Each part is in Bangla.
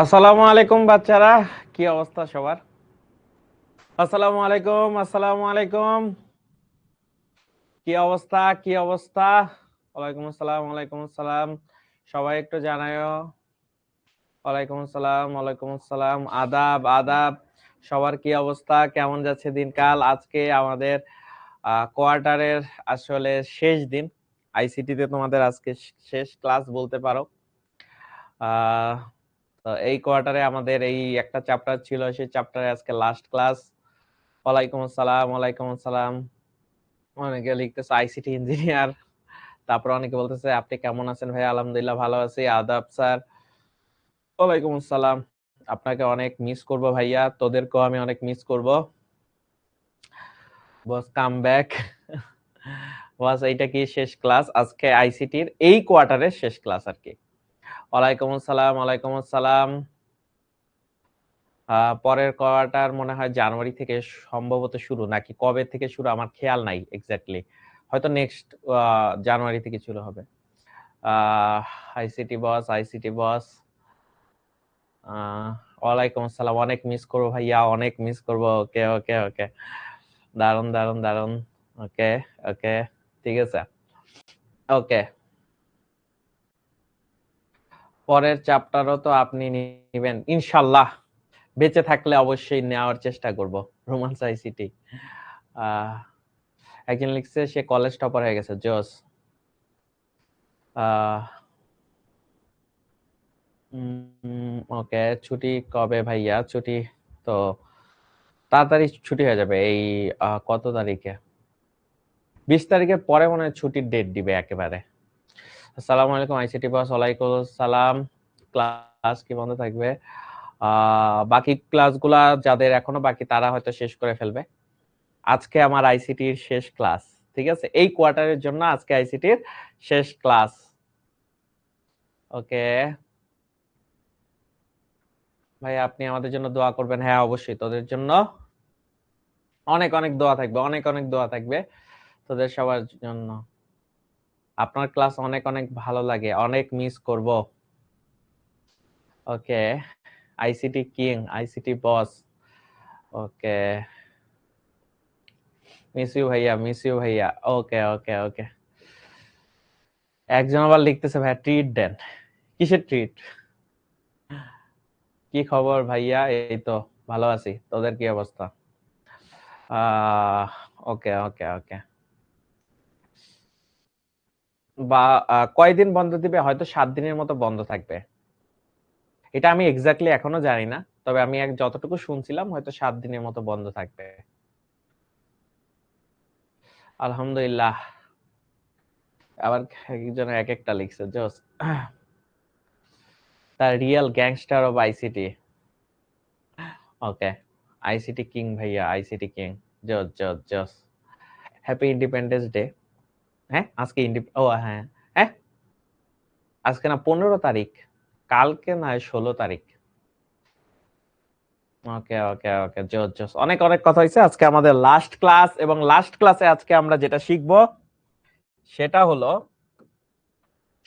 আসসালামু আলাইকুম বাচ্চারা, কি অবস্থা সবার? আসসালামু আলাইকুম, আসসালামু আলাইকুম। কি অবস্থা, কি অবস্থা? ওয়ালাইকুম আসসালাম, ওয়ালাইকুম আসসালাম। সবাই একটু জানায়ও। ওয়ালাইকুম আসসালাম, ওয়ালাইকুম আসসালাম। আদাব, আদাব। সবার কি অবস্থা, কেমন যাচ্ছে দিনকাল? আজকে আমাদের কোয়ার্টারের আসলে শেষ দিন। আইসিটি তে তোমাদের আজকে শেষ ক্লাস বলতে পারো। আহ তো এই কোয়ার্টারে আমাদের এই একটা চ্যাপ্টার ছিল, সেই চ্যাপ্টারে আজকে লাস্ট ক্লাস। ওয়ালাইকুম আসসালাম, ওয়ালাইকুম আসসালাম। অনেকে লিখতেছে আইসিটি ইঞ্জিনিয়ার। তারপর অনেকে বলতেছে আপনি কেমন আছেন ভাই? আলহামদুলিল্লাহ ভালো আছি। আদাব স্যার। ওয়ালাইকুম আসসালাম। আপনাকে অনেক মিস করব ভাইয়া, তোদেরকেও আমি অনেক মিস করব। বস কাম ব্যাক। বস এইটা কি শেষ ক্লাস আজকে আইসিটির এই কোয়ার্টারের শেষ ক্লাস আর কি। ওয়ালাইকুম আসসালাম, ওয়ালাইকুম আসসালাম। পরের কোয়ার্টার মনে হয় জানুয়ারি থেকে সম্ভবত শুরু, নাকি কবে থেকে শুরু আমার খেয়াল নাই এক্স্যাক্টলি। হয়তো নেক্সট জানুয়ারি থেকে শুরু হবে। আইসিটি বস, আইসিটি বস। ওয়ালাইকুম আসসালাম। অনেক মিস করবো ভাইয়া, অনেক মিস করবো। ওকে ওকে ওকে, দারুন দারুন দারুন। ওকে ওকে, ঠিক আছে। ওকে, পরের চ্যাপ্টারও তো আপনি নিবেন ইনশাল্লাহ। বেঁচে থাকলে অবশ্যই নেওয়ার চেষ্টা করব। Romance ICT. একজন লিখছে সে কলেজ টপার হয়ে গেছে, জোস। ওকে, ছুটি কবে ভাইয়া? ছুটি তো তাড়াতাড়ি ছুটি হয়ে যাবে। এই কত তারিখে? 20 তারিখের পরে মনে হয় ছুটির ডেট দিবে একেবারে। আসসালামু আলাইকুম আইসিটি বস। ওয়ালাইকুম সালাম। ক্লাস কি বন্ধ থাকবে? বাকি ক্লাসগুলা যাদের এখনো বাকি তারা হয়তো শেষ করে ফেলবে। আজকে আমার আইসিটির শেষ ক্লাস, ঠিক আছে? এই কোয়ার্টারের জন্য আজকে আইসিটির শেষ ক্লাস। ওকে ভাই, আপনি আমাদের জন্য দোয়া করবেন। হ্যাঁ অবশ্যই, তোদের জন্য অনেক অনেক দোয়া থাকবে, অনেক অনেক দোয়া থাকবে তোদের সবার জন্য। আপনার ক্লাস অনেক অনেক ভালো লাগে, অনেক মিস করব। Okay, ICT king, ICT boss. Okay, miss you ভাইয়া, মিস ইউ ভাইয়া। ওকে ওকে ওকে। একজন আবার লিখতেছে ভাইয়া ট্রিট দেন। কিসের ট্রিট? কি খবর ভাইয়া? এই তো ভালো আছি, তোদের কি অবস্থা? আহ ওকে ওকে ওকে। বা কয়দিন বন্ধ দিবে? হয়তো 7 দিনের মতো বন্ধ থাকবে। এটা আমি এক্স্যাক্টলি এখনো জানি না, তবে আমি যতটুকু শুনছিলাম হয়তো 7 দিনের মতো বন্ধ থাকবে। আলহামদুলিল্লাহ। আবার একজন এক একটা লিখছে, জোস। The real gangster of ICT. Okay, ICT king ভাইয়া, আইসিটি কিং। জোস জোস জোস। Happy independence day. হ্যাঁ আজকে ও হ্যাঁ। হ্যাঁ আজকে না 15 তারিখ, কালকে না 16 তারিখ। ওকে ওকে ওকে, জোস জোস। অনেক অনেক কথা হয়েছে। আজকে আমাদের লাস্ট ক্লাস, এবং লাস্ট ক্লাসে আজকে আমরা যেটা শিখবো সেটা হলো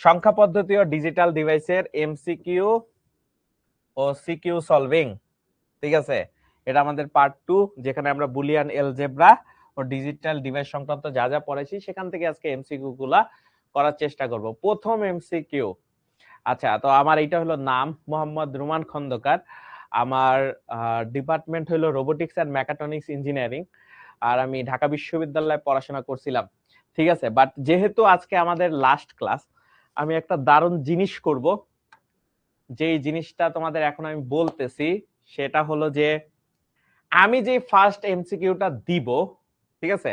সংখ্যা পদ্ধতি ও ডিজিটাল ডিভাইসের এমসিকিউ ও সিকিউ সলভিং। ঠিক আছে, এটা আমাদের পার্ট 2, যেখানে আমরা বুলিয়ান এলজেব্রা ও ডিজিটাল ডিভাইস সংক্রান্ত যা যা পড়েছি সেখান থেকে আজকে এমসিকিউ গুলা করার চেষ্টা করব। প্রথম এমসিকিউ। আচ্ছা, তো আমার এইটা হলো নাম মোহাম্মদ রুমান খন্দকার। আমার ডিপার্টমেন্ট হলো রোবোটিক্স এন্ড মেকাট্রনিক্স ইঞ্জিনিয়ারিং, আর আমি ঢাকা বিশ্ববিদ্যালয়ে পড়াশোনা করছিলাম। ঠিক আছে, বাট যেহেতু আজকে আমাদের লাস্ট ক্লাস, আমি একটা দারুণ জিনিস করব। যেই জিনিসটা তোমাদের এখন আমি বলতেছি সেটা হলো যে আমি যে ফার্স্ট এমসিকিউটা দিব, ঠিক আছে,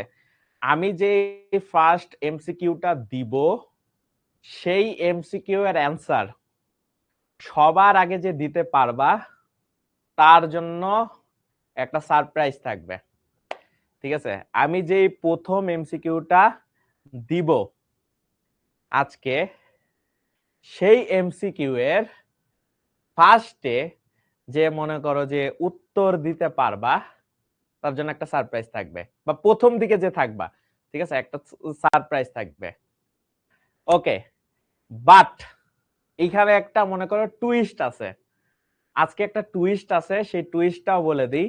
আমি যে ফার্স্ট এমসিকিউটা দিব সেই এমসিকিউ এর অ্যান্সার সবার আগে যে দিতে পারবা তার জন্য একটা সারপ্রাইজ থাকবে। ঠিক আছে, আমি যে প্রথম এমসিকিউটা দিব আজকে, সেই এমসিকিউ এর ফার্স্টে যে মনে করো যে উত্তর দিতে পারবা তার জন্য একটা সারপ্রাইজ থাকবে, বা প্রথম দিকে যে থাকবা, ঠিক আছে, একটা সারপ্রাইজ থাকবে। ওকে, বাট এখানে একটা মনে করো টুইস্ট আছে। আজকে একটা টুইস্ট আছে, সেই টুইস্টটাও বলে দিই।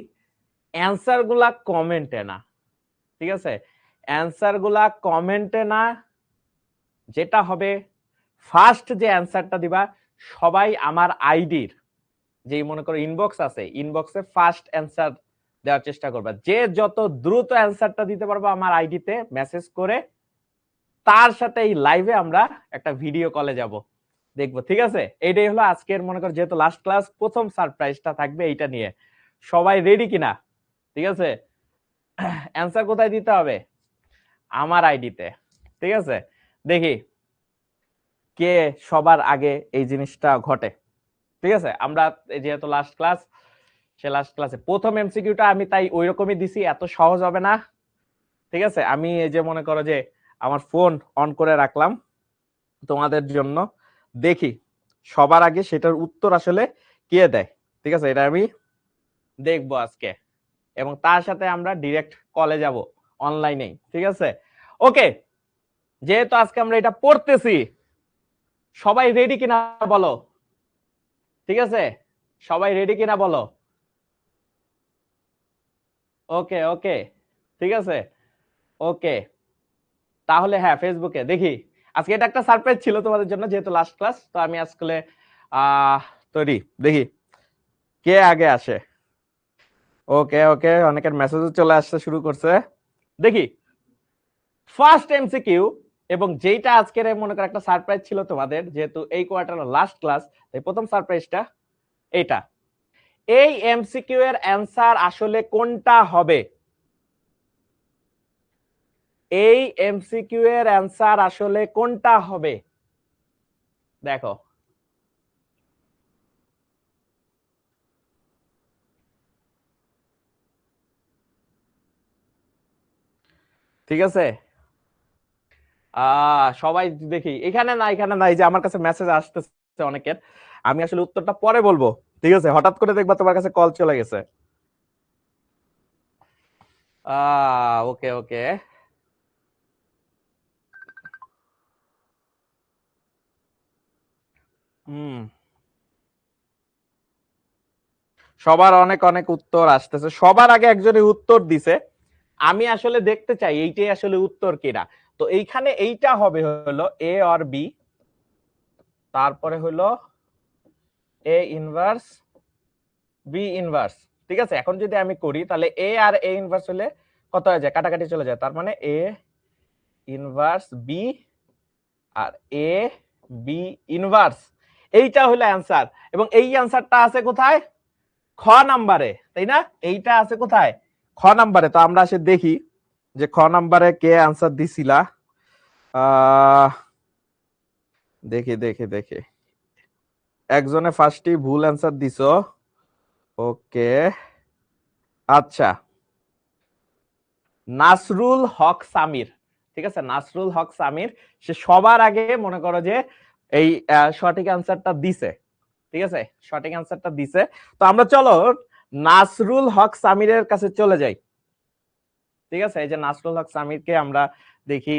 অ্যান্সার গুলা কমেন্টে না, ঠিক আছে? অ্যান্সার গুলা কমেন্টে না, যেটা হবে ফার্স্ট যে অ্যান্সারটা দিবা সবাই আমার আইডির যেই মনে করো ইনবক্স আছে, ইনবক্সে ফার্স্ট অ্যান্সার দেওয়ার চেষ্টা করবা। যে যত দ্রুত অ্যান্সারটা দিতে পারবো আমার আইডিতে মেসেজ করে, তার সাথে এই লাইভে আমরা একটা ভিডিও কলে যাব, দেখবো, ঠিক আছে? এইটাই হলো আজকের মনে করো যেহেতু লাস্ট ক্লাস, প্রথম সারপ্রাইজটা থাকবে এইটা নিয়ে। সবাই রেডি কিনা? ঠিক আছে, অ্যান্সার কোথায় দিতে হবে? আমার আইডিতে, ঠিক আছে? দেখি কে সবার আগে এই জিনিসটা ঘটে, ঠিক আছে? আমরা যেহেতু লাস্ট ক্লাস, সে লাস্ট ক্লাসে প্রথম এমসিকিউটা আমি তাই ওই রকমই দিছি, এত সহজ হবে না, ঠিক আছে? আমি এই যে মনে করো যে আমার ফোন অন করে রাখলাম তোমাদের জন্য, দেখি সবার আগে সেটার উত্তর আসলে কে দেয়, ঠিক আছে? এটা আমি দেখবো আজকে, এবং তার সাথে আমরা ডিরেক্ট কলে যাব অনলাইনেই, ঠিক আছে? ওকে, যেহেতু আজকে আমরা এটা পড়তেছি, সবাই রেডি কিনা বলো, ঠিক আছে? সবাই রেডি কিনা বলো। ওকে ওকে, ঠিক আছে, ওকে। তাহলে হ্যাঁ, ফেসবুকে দেখি। আজকে এটা একটা সারপ্রাইজ ছিল তোমাদের জন্য, যেহেতু লাস্ট ক্লাস, তো আমি আজকে তৈরি, দেখি কে আগে আসে। ওকে ওকে, অনেকের মেসেজও চলে আসতে শুরু করছে, দেখি ফার্স্ট এমসিকিউ। এবং যেটা আজকের মনে করো একটা সারপ্রাইজ ছিল তোমাদের, যেহেতু এই কোয়ার্টারের লাস্ট ক্লাস, তাই প্রথম সারপ্রাইজটা এইটা। এই এমসিকিউ এর অ্যান্সার আসলে কোনটা হবে? এই এমসিকিউ এর অ্যান্সার আসলে কোনটা হবে? দেখো, ঠিক আছে? সবাই দেখি, এখানে না, এখানে না, এই যে আমার কাছে মেসেজ আসতেছে অনেকের, আমি আসলে উত্তরটা পরে বলবো, ঠিক আছে? হঠাৎ করে দেখবা তোমার কাছে কল চলে গেছে। ওকে ওকে, হুম, সবার অনেক অনেক উত্তর আসতেছে, সবার আগে একজনই উত্তর দিছে। আমি আসলে দেখতে চাই এইটাই আসলে উত্তর কিনা। তো এইখানে এইটা হবে হলো এ অর বি, তারপরে হলো এ ইনভার্স বি ইনভার্স, ঠিক আছে? এখন যদি আমি করি তাহলে এ আর এ ইনভার্স হলে কত হয়ে যায়, কাটাকাটি চলে যায়, তার মানে A inverse B R A B inverse, এইটা হলো অ্যান্সার। এবং এই অ্যান্সারটা আছে কোথায়? খ নাম্বারে, তাই না? এইটা আছে কোথায়? খ নাম্বারে। তো আমরা আসে দেখি যে খ নাম্বারে কে অ্যান্সার দিছিলা। দেখি দেখি দেখি, একজনে ফার্স্টই ভুল অ্যান্সার দিছো। ওকে, আচ্ছা, নাসরুল হক সামির, ঠিক আছে? নাসরুল হক সামির, সে সবার আগে মনে করো যে এই সঠিক অ্যান্সারটা দিছে, ঠিক আছে? সঠিক অ্যান্সারটা দিছে। তো আমরা চলো নাসরুল হক সামিরের কাছে চলে যাই, ঠিক আছে? এই যে নাসরুল হক সামিরকে আমরা দেখি,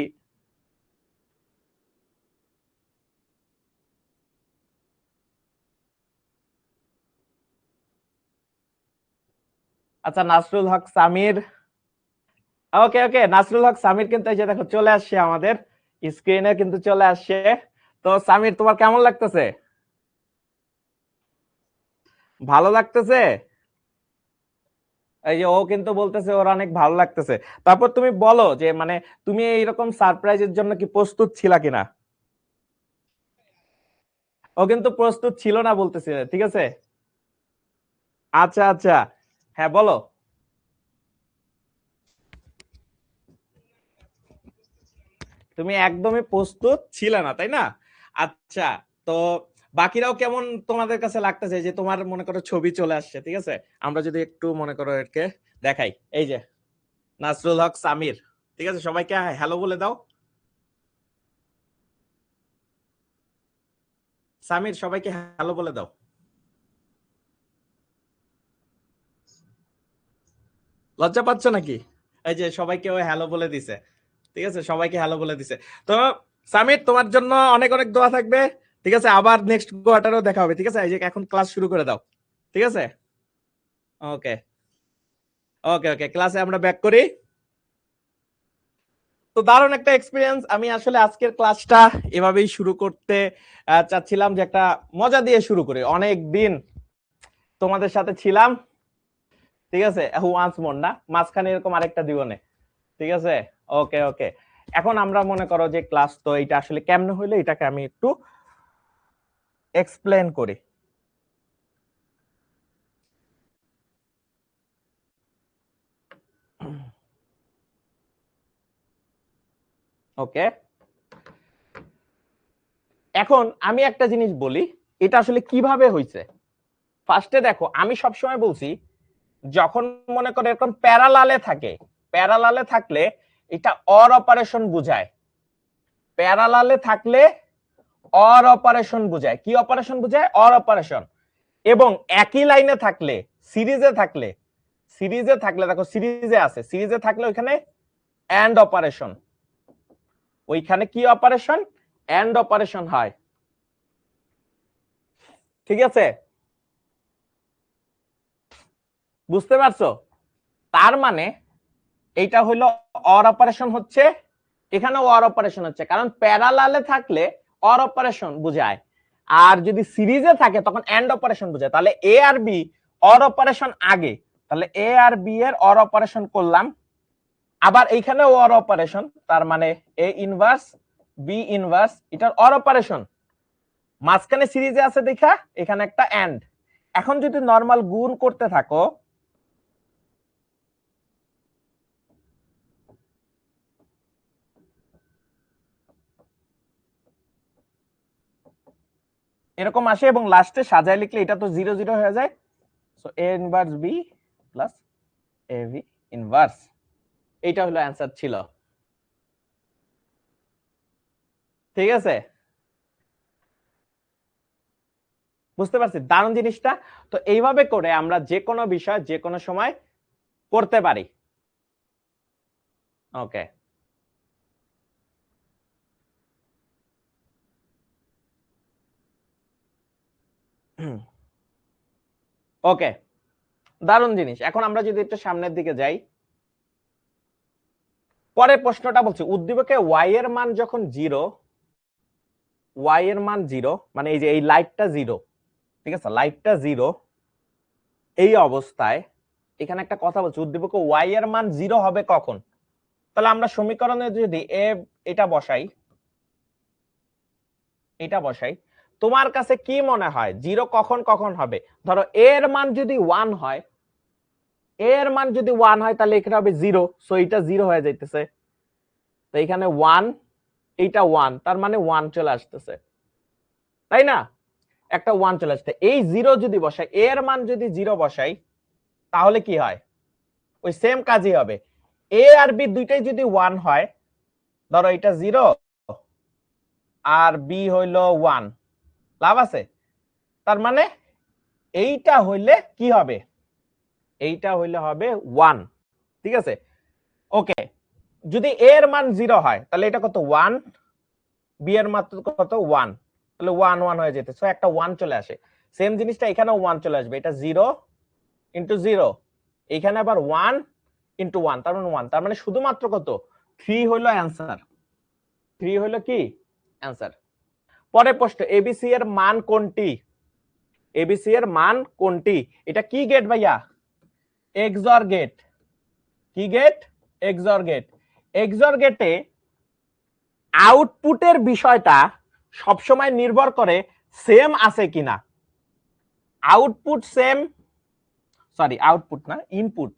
আচ্ছা নাসরুল হক সামির, ওকে ওকে, নাসরুল হক সামির কিন্তু এই যে দেখো চলে আসছে আমাদের স্ক্রিনে, কিন্তু চলে আসছে। তো সামির, তোমার কেমন লাগতেছে? ভালো লাগতেছে? এই যে ও কিন্তু বলতেছে ওর অনেক ভালো লাগতেছে। তারপর তুমি বলো যে মানে তুমি এইরকম সারপ্রাইজের জন্য কি প্রস্তুত ছিলা কিনা? ও কিন্তু প্রস্তুত ছিল না বলতেছে, ঠিক আছে? আচ্ছা আচ্ছা, হ্যাঁ বলো। তুমি একদমই প্রস্তুত ছিলে না, তাই না? আচ্ছা, তো বাকিরাও কেমন তোমাদের কাছে লাগতেছে যে তোমার মনে করো ছবি চলে আসছে, ঠিক আছে? আমরা যদি একটু মনে করো এরকে দেখাই, এই যে নাসরুল হক সামির, ঠিক আছে? সবাইকে হ্যালো বলে দাও। সামির, সবাইকে হ্যালো বলে দাও। লজ্জা পাচ্ছ নাকি? এই যে সবাইকে ও হ্যালো বলে দিছে, ঠিক আছে? সবাইকে হ্যালো বলে দিছে। তো সামির, তোমার জন্য অনেক অনেক দোয়া থাকবে, ঠিক আছে? আবার নেক্সট কোয়ার্টারেও দেখা হবে, ঠিক আছে? এই যে এখন ক্লাস শুরু করে দাও। ঠিক আছে? ওকে ওকে ওকে, ক্লাসে আমরা ব্যাক করি। তো দারুণ একটা এক্সপিরিয়েন্স। আমি আসলে আজকের ক্লাসটা এভাবেই শুরু করতে চাচ্ছিলাম, যে একটা মজা দিয়ে শুরু করি। অনেক দিন তোমাদের সাথে ছিলাম, ঠিক আছে? ওয়ান্স মোর না, মাঝখানে এরকম আরেকটা দিব না, ঠিক আছে? ওকে ওকে, এখন আমরা মনে করো যে ক্লাস তো এটা আসলে কেমনে হইলো, এটাকে আমি একটু এক্সপ্লেন করি। ওকে, এখন আমি একটা জিনিস বলি, এটা আসলে কিভাবে হইছে। ফার্স্টে দেখো, আমি সবসময় বলছি যখন মনে করো এরকম প্যারালালে থাকে, প্যারালালে থাকলে এটা অর অপারেশন বুঝায়। প্যারালালে থাকলে অর অপারেশন বুঝায়। কি অপারেশন বুঝায়? Or operation. এবং একই লাইনে থাকলে, সিরিজে থাকলে, সিরিজে থাকলে দেখো সিরিজে আছে, সিরিজে থাকলে ওইখানে এন্ড অপারেশন, ওইখানে কি অপারেশন? এন্ড অপারেশন হয়, ঠিক আছে? বুঝতে পারছো? তার মানে এইটা হলো অর অপারেশন হচ্ছে, এখানেও অর অপারেশন হচ্ছে, কারণ প্যারালালে থাকলে অর অপারেশন বুঝায়, আর যদি সিরিজে থাকে তখন এন্ড অপারেশন বুঝায়। তাহলে এ আর বি অর অপারেশন আগে, তাহলে এ আর বি এর অর অপারেশন করলাম, আবার এইখানেও অর অপারেশন, তার মানে এ ইনভার্স বি ইনভার্স, এটার অর অপারেশন। মাঝখানে সিরিজে আছে দেখা এখানে একটা এন্ড। এখন যদি নরমাল গুণ করতে থাকো, এরকম আসে, এবং লাস্টে সাজায় লিখলে এটা তো 0 0 হয়ে যায়। So A inverse B plus A B inverse, এইটা হলো অ্যান্সার ছিল, ঠিক আছে? বুঝতে পারছি দারুণ জিনিসটা। তো এইভাবে করে আমরা যে কোনো বিষয় যে কোনো সময় করতে পারি। ওকে, ওকে, দারুণ জিনিস। এখন আমরা যদি একটু সামনের দিকে যাই, পরের প্রশ্নটা বলছি উদ্দীপকে ওয়াই এর মান যখন 0, ওয়াই এর মান 0 মানে এই যে এই লাইটটা 0, ঠিক আছে? লাইটটা 0 এই অবস্থায় এখানে একটা কথা বলছি, উদ্দীপকে ওয়াই এর মান 0 হবে কখন? তাহলে আমরা সমীকরণে যদি এটা বসাই, এটা বসাই, তোমার কাছে কি মনে হয় 0 কখন কখন হবে? ধরো এর মান যদি 1 হয়, এর মান যদি 1 হয় তাহলে এখানে হবে 0, সো এটা 0 হয়ে যাইতেছে। তো এখানে 1, এইটা 1, তার মানে 1 চলে আসতেছে, তাই না? একটা 1 চলে আসছে। এই 0 যদি বসাই, এর মান যদি 0 বসাই, তাহলে কি হয়? ওই সেম কাজই হবে। এ আর বি দুইটাই যদি 1 হয়, ধরো এটা 0 আর বি হইলো 1, লাভ আছে? তার মানে এইটা হইলে কি হবে? এইটা হইলে হবে 1, ঠিক আছে? ওকে, যদি এ এর মান 0 হয় তাহলে এটা কত? 1, বি এর মান কত? 1, তাহলে 1 1 হয়ে যেতে, সো একটা 1 চলে আসে। সেম জিনিসটা এখানেও 1 চলে আসবে, এটা 0 ইনটু 0, এখানে আবার 1 ইনটু 1, তার মানে 1, তার মানে শুধুমাত্র কত? 3 হলো অ্যান্সার। 3 হলো কি অ্যান্সার। পরের প্রশ্ন, এবিসি এর মান কোনটি? এবিসি এর মান কোনটি? এটা কি গেট ভাইয়া? এক্সঅর গেট। কি গেট? এক্সঅর গেট। এক্সঅর গেটে আউটপুটের বিষয়টা সবসময় নির্ভর করে সেম আছে কিনা। আউটপুট সেম, সরি আউটপুট না, ইনপুট।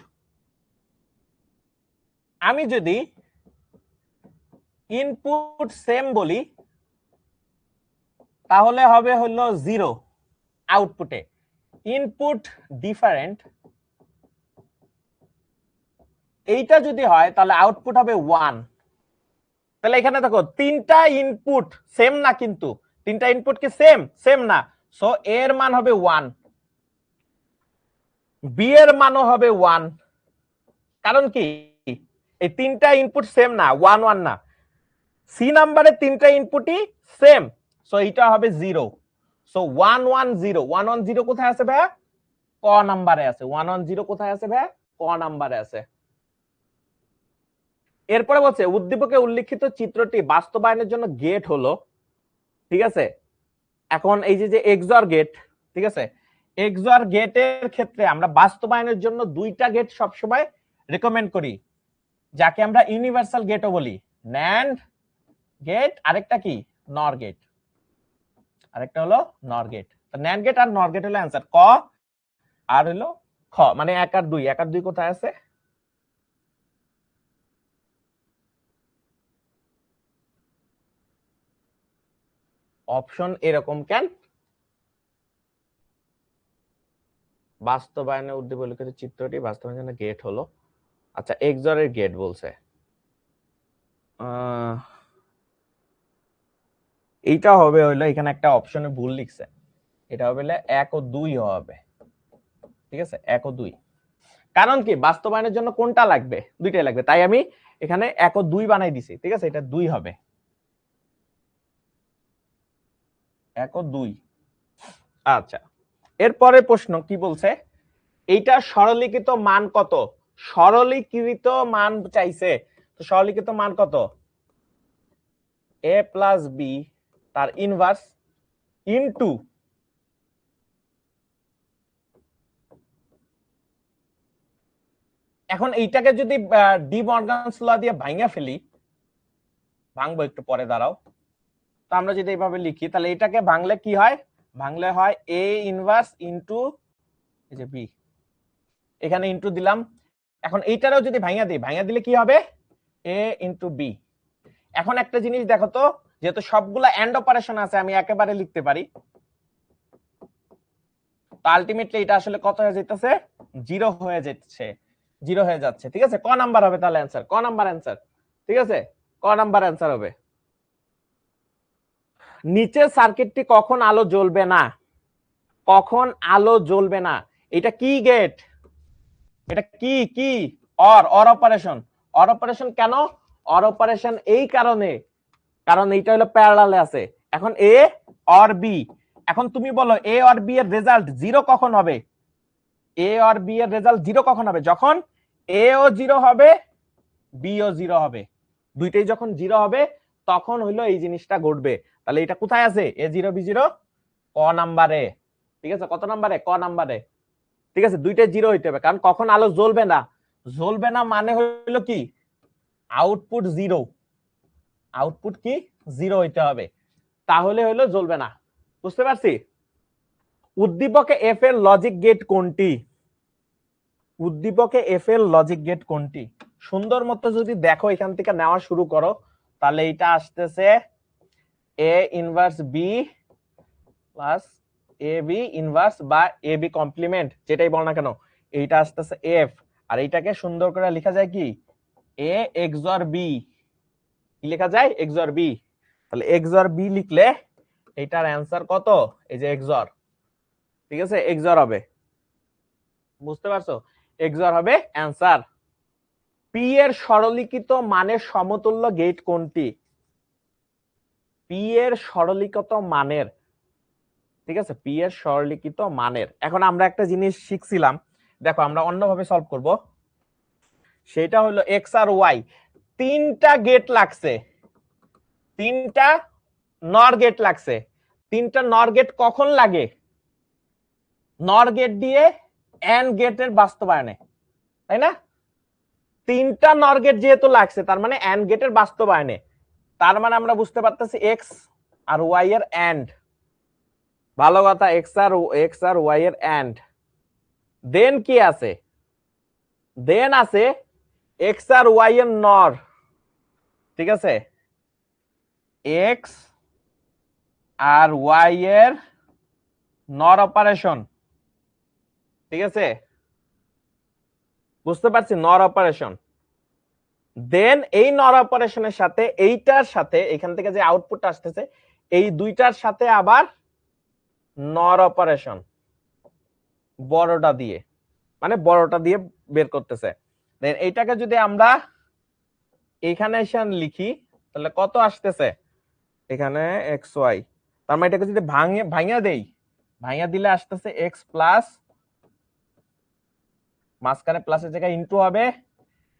আমি যদি ইনপুট সেম বলি তাহলে হবে হলো 0 আউটপুটে। ইনপুট ডিফারেন্ট, এইটা যদি হয় তাহলে আউটপুট হবে 1। তাহলে এখানে দেখো তিনটা ইনপুট সেম না, কিন্তু তিনটা ইনপুট কি সেম? সেম না, সো এর মান হবে 1, বি এর মানও হবে 1। কারণ কি? এই তিনটা ইনপুট সেম না, 1 1 না। সি নাম্বারের তিনটা ইনপুটই সেম, সো এটা হবে 0। সো 1 1 0, 1 1 0 কোথায় আছে ভাইয়া? ক নাম্বারে আছে। 110 কোথায় আছে ভাই? ক নাম্বারে আছে। এরপরে বলছে উদ্দীপকে উল্লিখিত চিত্রটি বাস্তবায়নের জন্য গেট হলো, ঠিক আছে। এখন এই যে এক্সঅর গেট, ঠিক আছে, এক্সঅর গেটের ক্ষেত্রে আমরা বাস্তবায়নের জন্য দুইটা গেট সবসময় রেকমেন্ড করি, যাকে আমরা ইউনিভার্সাল গেটও বলি, ন্যান্ড গেট, আরেকটা কি নর গেট, আরেকটা হলো নর গেট। ন্যান্ড গেট আর নর গেট হলো অ্যান্সার। ক আর হলো খ, মানে 1 আর 2। 1 আর 2 কোথায় আছে? অপশন এরকম কেন? বাস্তবায়নে উদ্দীপকের চিত্রটি বাস্তবায়নের জন্য গেট হলো, আচ্ছা এক্সঅরের গেট বলছে, এইটা হবে হইলো, এখানে একটা অপশনে ভুল লিখছে, এটা হবে 1 ও 2 হবে, ঠিক আছে, 1 ও 2। কারণ কি বাস্তবায়নের জন্য কোনটা লাগবে? দুইটাই লাগবে, তাই আমি এখানে 1 ও 2 বানাই দিছি, ঠিক আছে, এটা 2 হবে, 1 ও 2। আচ্ছা, এরপরে প্রশ্ন কি বলছে, এইটা সরলীকৃত মান কত? সরলীকৃত মান চাইছে, তো সরলীকৃত মান কত? a প্লাস বি তার ইনভার্স ইনটু এখন এইটাকে যদি ডি মর্গানস ল দিয়ে ভাঙা ফেলি, ভাঙবো একটু পরে, দাঁড়াও, তো আমরা যদি এইভাবে লিখি তাহলে এটাকে ভাঙলে কি হয়? ভাঙলে হয় a ইনভার্স ইনটু এই যে বি, এখানে ইনটু দিলাম। এখন এইটারও যদি ভাঙা দিই, ভাঙা দিলে কি হবে? a into B. এখন একটা জিনিস দেখো তো, যেহেতু সবগুলা এন্ড অপারেশন আছে আমি একেবারে লিখতে পারি, তো আলটিমেটলি এটা আসলে কত হয়ে যাচ্ছে? 0 হয়ে যাচ্ছে, 0 হয়ে যাচ্ছে, ঠিক আছে। ক নাম্বার হবে তাহলে অ্যান্সার, ক নাম্বার অ্যান্সার, ঠিক আছে, ক নাম্বার অ্যান্সার হবে। নিচে সার্কিটটি কখন আলো জ্বলবে না? কখন আলো জ্বলবে না? এটা কি গেট? এটা কি কি অর অপারেশন। অর অপারেশন কেন? অর অপারেশন এই কারণে, কারণ এইটা হলো প্যারালালে আছে। এখন এ অর বি, এখন তুমি বলো এ অর বি এর রেজাল্ট 0 কখন হবে? এ অর বি এর রেজাল্ট 0 কখন হবে? যখন এ ও 0 হবে, বি ও 0 হবে, দুইটাই যখন 0 হবে তখন হইলো এই জিনিসটা ঘটবে। তাহলে এটা কোথায় আছে? এ 0 বি 0 ক নাম্বারে, ঠিক আছে, কত নাম্বারে? ক নাম্বারে, ঠিক আছে, দুইটাই 0 হইতে হবে, কারণ কখন আলো জ্বলবে না, জ্বলবে না মানে হইলো কি আউটপুট 0, আউটপুট কি 0 হইতে হবে, তাহলে হইলো জ্বলবে না। বুঝতে পারছি? উদ্দীপকে এফ এর লজিক গেট কোনটি? উদ্দীপকে এফ এর লজিক গেট কোনটি? সুন্দর মতো যদি দেখো এখান থেকে নেওয়া শুরু করো, তাহলে এটা আসতেছে A inverse B plus A B inverse বা এ বি কমপ্লিমেন্ট, যেটাই বল না কেন, এইটা আসতেছে এফ, আর এইটাকে সুন্দর করে লেখা যায় কি এ এক্সঅর বি, কি লেখা যায়? এক্সঅর বি। তাহলে এক্সঅর বি লিখলে এটার অ্যান্সার কত? এই যে এক্সঅর, ঠিক আছে, এক্সঅর হবে, বুঝতে পারছো? এক্সঅর হবে অ্যান্সার। পি এর সরলীকৃত মানের সমতুল্য গেট কোনটি? পি এর সরলীকৃত মানের, ঠিক আছে, পি এর সরলীকৃত মানের। এখন আমরা একটা জিনিস শিখছিলাম, দেখো আমরা অন্যভাবে সলভ করব, সেটা হলো এক্স আর ওয়াই, তিনটা গেট লাগছে, তিনটা নর গেট লাগছে। তিনটা নর গেট কখন লাগে? নর গেট দিয়ে এন্ড গেটের বাস্তবায়নে, তাই না? তিনটা নর গেট যেহেতু লাগছে তার মানে এন্ড গেটের বাস্তবায়নে, তার মানে আমরা বুঝতে পারতেছি এক্স আর ওয়াই এর এন্ড, ভালো কথা, এক্স আর ওয়াই এর এন্ড। দেন কি আছে? দেন আছে এক্স আর ওয়াই এর নর, ঠিক আছে, এক্স আর ওয়াই এর নর অপারেশন, ঠিক আছে, বুঝতে পারছি, নর অপারেশন। দেন এই নর অপারেশনের সাথে এইটার সাথে এখান থেকে যে আউটপুট আসতেছে এই দুইটার সাথে আবার নর অপারেশন, বড়টা দিয়ে, মানে বড়টা দিয়ে বের করতেছে। দেন এইটাকে যদি আমরা এখানে এসে লিখি তাহলে কত আসতেছে? এখানে এক্স ওয়াই, তার মানে এটাকে যদি ভাঙিয়া দেই, ভাঙিয়া দিলে আসতেছে এক্স প্লাস মাঝখানে প্লাসের জায়গায় ইনটু হবে,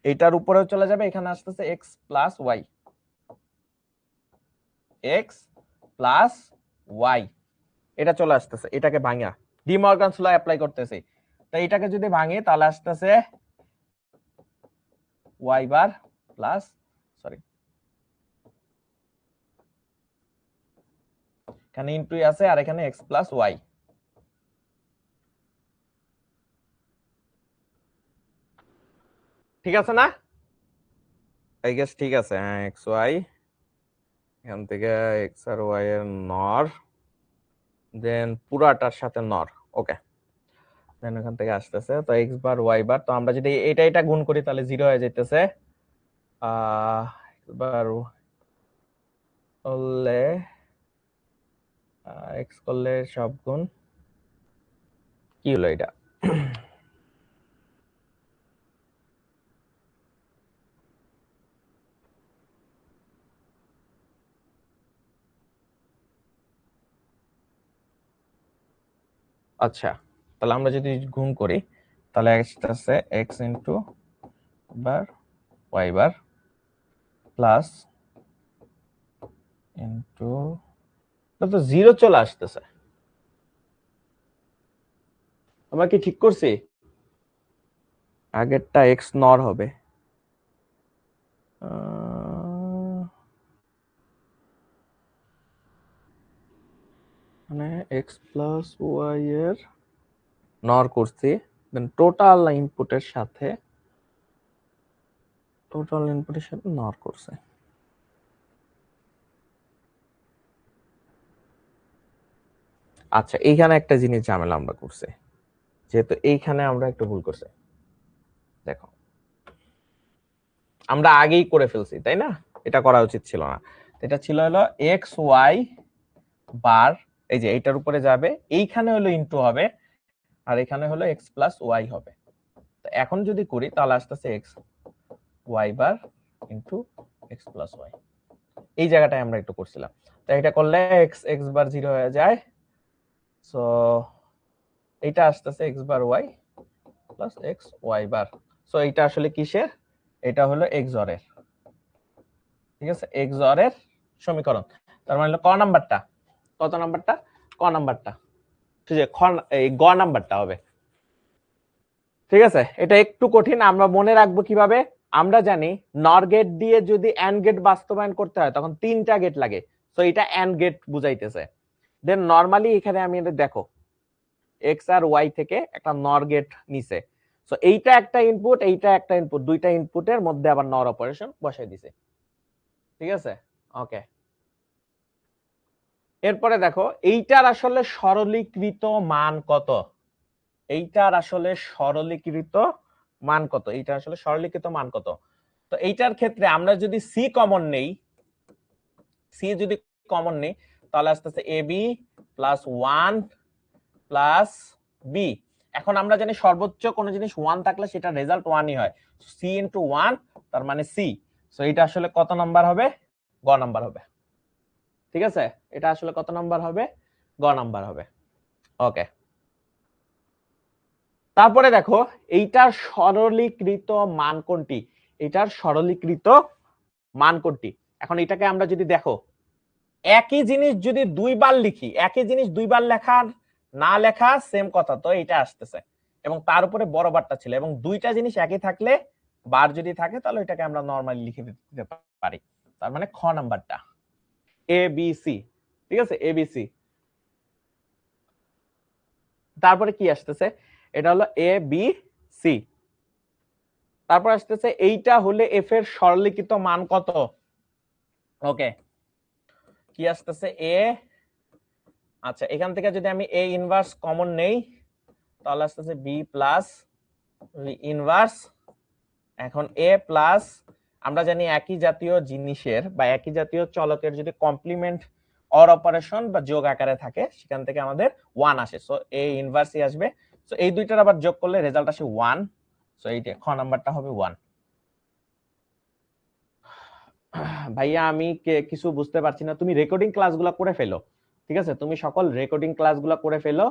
এটার উপরেও চলে যাবে, এখানে আসতেছে x plus y, x plus y, এটা চলে আসতেছে। এটাকে ভাঙা ডি মর্গানস ল অ্যাপ্লাই করতেছি, তাই এটাকে যদি ভাঙি তাহলে আসতেছে ওয়াই বার প্লাস, সরি এখানে ইনটু আছে আর এখানে এক্স প্লাস ওয়াই। ঠিক আছে না? আই গেস ঠিক আছে। হ্যাঁ, এক্স ওয়াই, এখান থেকে এক্স আর ওয়াই এর নর, দেন পুরাটার সাথে নর। ওকে, দেন এখান থেকে আসতেছে তো এক্স বার ওয়াই বার, তো আমরা যদি এটা গুণ করি তাহলে 0 হয়ে যাইতেছে। এক্স বার করলে এক্স করলে সব গুণ, কি হলো এটা? আচ্ছা, তাহলে আমরা যদি গুণ করি তাহলে আসতেছে এক্স ইন্টু বার ওয়াই বার প্লাস ইন্টু, তো 0 চলে আসতেছে। আমরা কি ঠিক করছি? আগেরটা এক্স নর হবে, মানে এক্স প্লাস ওয়াই এর নর করছি, দেন টোটাল ইনপুটের সাথে নর করছে। আচ্ছা, এইখানে একটা জিনিস ঝামেলা আমরা করছি, যেহেতু এইখানে আমরা একটু ভুল করছি। দেখো, আমরা আগেই করে ফেলছি, তাই না? এটা করা উচিত ছিল না। এটা ছিল হলো এক্স ওয়াই বার, এই যে এইটার উপরে যাবে, এইখানে হলো ইনটু হবে, আর এখানে হলো এক্স প্লাস ওয়াই হবে। তো এখন যদি করি তাহলে আসতেছে x y bar into x plus y, এই জায়গাটায় আমরা একটু করছিলাম। তো এটা করলে এক্স এক্স বার 0 হয়ে যায়, সো এটা আসতেছে x bar Y plus x y বার। সো এটা আসলে কিসের? এটা হলো এক্স অরের, ঠিক আছে, এক্স অরের সমীকরণ। তার মানে ক নাম্বারটা, কত নাম্বারটা? ক নাম্বারটা, ঠিক আছে, এই গ নাম্বারটা হবে। ঠিক আছে, এটা একটু কঠিন, আমরা মনে রাখবো কিভাবে? আমরা জানি নর গেট দিয়ে যদি এন্ড গেট বাস্তবায়ন করতে হয় তখন 3টা গেট লাগে, সো এটা এন্ড গেট বুঝাইতেছে। দেন নরমালি এখানে আমি দেখো এক্স আর ওয়াই থেকে একটা নর গেট নিছে, সো এইটা একটা ইনপুট, এইটা একটা ইনপুট, দুইটা ইনপুটের মধ্যে আবার নর অপারেশন বসাই দিছে। ঠিক আছে, ওকে। এরপরে দেখো এইটার আসলে সরলীকৃত মান কত, এইটার আসলে সরলীকৃত মান কত, এইটার আসলে সরলীকৃত মান কত? তো এইটার ক্ষেত্রে আমরা যদি সি কমন নেই, সি যদি কমন নেই তাহলে আসতেছে A B plus 1 plus B. এখন আমরা জানি সর্বোচ্চ কোন জিনিস 1 থাকলে সেটা রেজাল্ট 1ই হয়, সি ইনটু 1 তার মানে সি। সো এটা আসলে কত নাম্বার হবে? গ নাম্বার হবে। ঠিক আছে, এটা আসলে কত নাম্বার হবে? গ নাম্বার হবে। ওকে, তারপরে দেখো এইটার সরলীকৃত মান কোনটি, এটার সরলীকৃত মান কোনটি? এখন এটাকে আমরা যদি দেখো একই জিনিস যদি দুইবার লিখি, একই জিনিস দুইবার লেখার না লেখা সেম কথা, তো এটা আসতেছে, এবং তার উপরে বড় বারটা ছিল, এবং দুইটা জিনিস একই থাকলে বার যদি থাকে তাহলে এটাকে আমরা নরমালি লিখে দিতে পারি। তার মানে খ নাম্বারটা এ বি সি। ঠিক আছে, এ বি সি। তারপরে কি আসতেছে? এটা হলো এ বি সি। তারপর আসতেছে এইটা হলে এফ এর সরলীকৃত মান কত? ওকে, কি আসতেছে? এ, আচ্ছা এখান থেকে যদি আমি এ ইনভার্স কমন নেই তাহলে আসতেছে বি প্লাস ইনভার্স। এখন এ প্লাস, আমরা জানি একই জাতীয় জিনিসের বা একই জাতীয় চলকের যদি কমপ্লিমেন্ট অর অপারেশন বা যোগ আকারে থাকে সেখান থেকে আমাদের 1 আসে, সো এ ইনভার্সই আসবে। সো এই দুইটার আবার যোগ করলে রেজাল্ট আসে 1, সো এইটা খ নাম্বারটা হবে 1। ভাইয়া আমি কিছু বুঝতে পারছি না, তুমি রেকর্ডিং ক্লাসগুলো করে ফেলো। ঠিক আছে, তুমি সকল রেকর্ডিং ক্লাসগুলো করে ফেলো,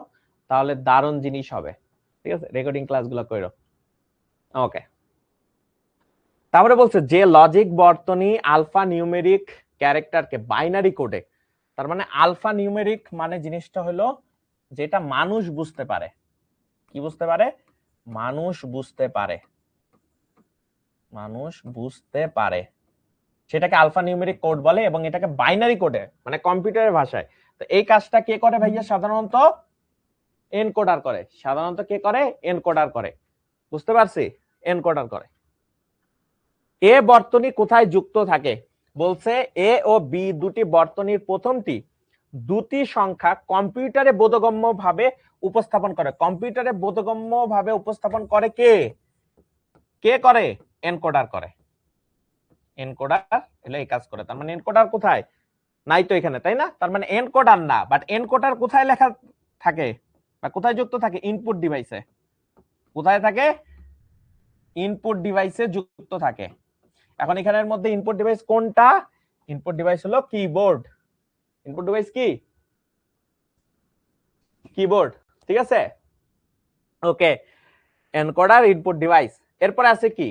তাহলে দারুণ জিনিস হবে। ঠিক আছে, রেকর্ডিং ক্লাসগুলো করো। ওকে, তারপরে বলছে যে লজিক বর্তনী আলফা নিউমেরিক ক্যারেক্টারকে বাইনারি কোডে, তার মানে আলফা নিউমেরিক মানে জিনিসটা হলো যেটা মানুষ বুঝতে পারে। কি বুঝতে পারে? মানুষ বুঝতে পারে, মানুষ বুঝতে পারে, সেটাকে আলফা নিউমেরিক কোড বলে এবং এটাকে বাইনারি কোডে মানে কম্পিউটারের ভাষায়। তো এই কাজটা কে করে ভাইয়া? সাধারণত এনকোডার করে। সাধারণত কে করে? এনকোডার করে। বুঝতে পারছি? এনকোডার করে। এ বর্তনী কোথায় যুক্ত থাকে? বলছে এ ও বি দুটি বর্তনীর প্রথমটি দুটি সংখ্যা কম্পিউটারে বোধগম্য ভাবে উপস্থাপন করে। কম্পিউটারে বোধগম্য ভাবে উপস্থাপন করে কে? কে করে? এনকোডার করে। এনকোডার এলে এই কাজ করে। তার মানে এনকোডার কোথায়? নাই তো এখানে, তাই না? তার মানে এনকোডার না, বাট এনকোডার কোথায় লেখা থাকে বা কোথায় যুক্ত থাকে? ইনপুট ডিভাইসে। কোথায় থাকে? ইনপুট ডিভাইসে যুক্ত থাকে। এখন এখানের মধ্যে ইনপুট ডিভাইস কোনটা? ইনপুট ডিভাইস হলো কিবোর্ড। ইনপুট ডিভাইস কি? কিবোর্ড। ঠিক আছে, ওকে। Encoder input device. এরপর আছে কি?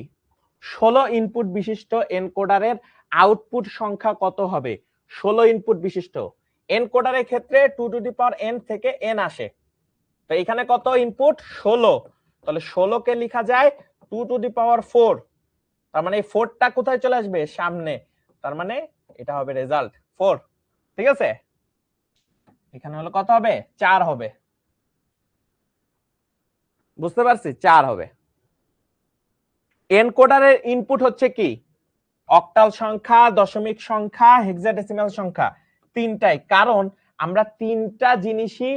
16 ইনপুট বিশিষ্ট এনকোডারের আউটপুট সংখ্যা কত হবে? 16 ইনপুট বিশিষ্ট এনকোডারের ক্ষেত্রে 2 টু দি পাওয়ার n থেকে n আসে। তো এখানে কত ইনপুট? 16। তাহলে 16 কে লেখা যায় 2 টু দি পাওয়ার 4। তার মানে এই 4টা কোথায় চলে আসবে? সামনে। তার মানে এটা হবে রেজাল্ট 4। ঠিক আছে, এখানে হলো কত হবে? 4 হবে। বুঝতে পারছি? 4 হবে। এনকোডারের ইনপুট হচ্ছে কি? অক্টাল সংখ্যা, দশমিক সংখ্যা, হেক্সাডেসিমাল সংখ্যা, তিনটাই। কারণ আমরা তিনটা জিনিসই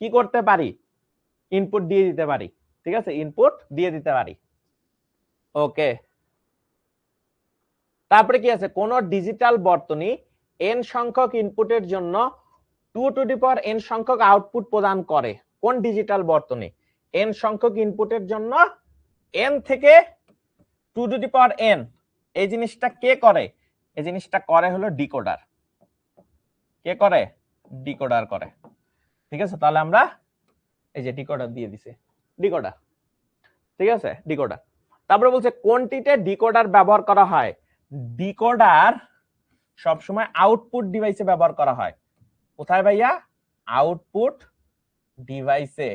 কি করতে পারি? ইনপুট দিয়ে দিতে পারি। ঠিক আছে, ইনপুট দিয়ে দিতে পারি। ওকে, তারপরে কি আছে? কোন ডিজিটাল বর্তনী n সংখ্যক ইনপুটের জন্য 2 টু দি পাওয়ার n সংখ্যক আউটপুট প্রদান করে। কোন ডিজিটাল বর্তনী n সংখ্যক ইনপুটের জন্য n থেকে 2 টু দি পাওয়ার n, এই জিনিসটা কে করে? এই জিনিসটা করে হলো ডিকোডার। কে করে? ডিকোডার করে। ঠিক আছে, তাহলে আমরা এই যে ডিকোডার দিয়ে দিছে, ডিকোডার। ঠিক আছে, ডিকোডার। তারপরে বলছে কোনটিতে ডিকোডার ব্যবহার করা হয়? ডিকোডার সবসময় আউটপুট ডিভাইসে ব্যবহার করা হয়। কোথায় ভাইয়া? আউটপুট ডিভাইসে।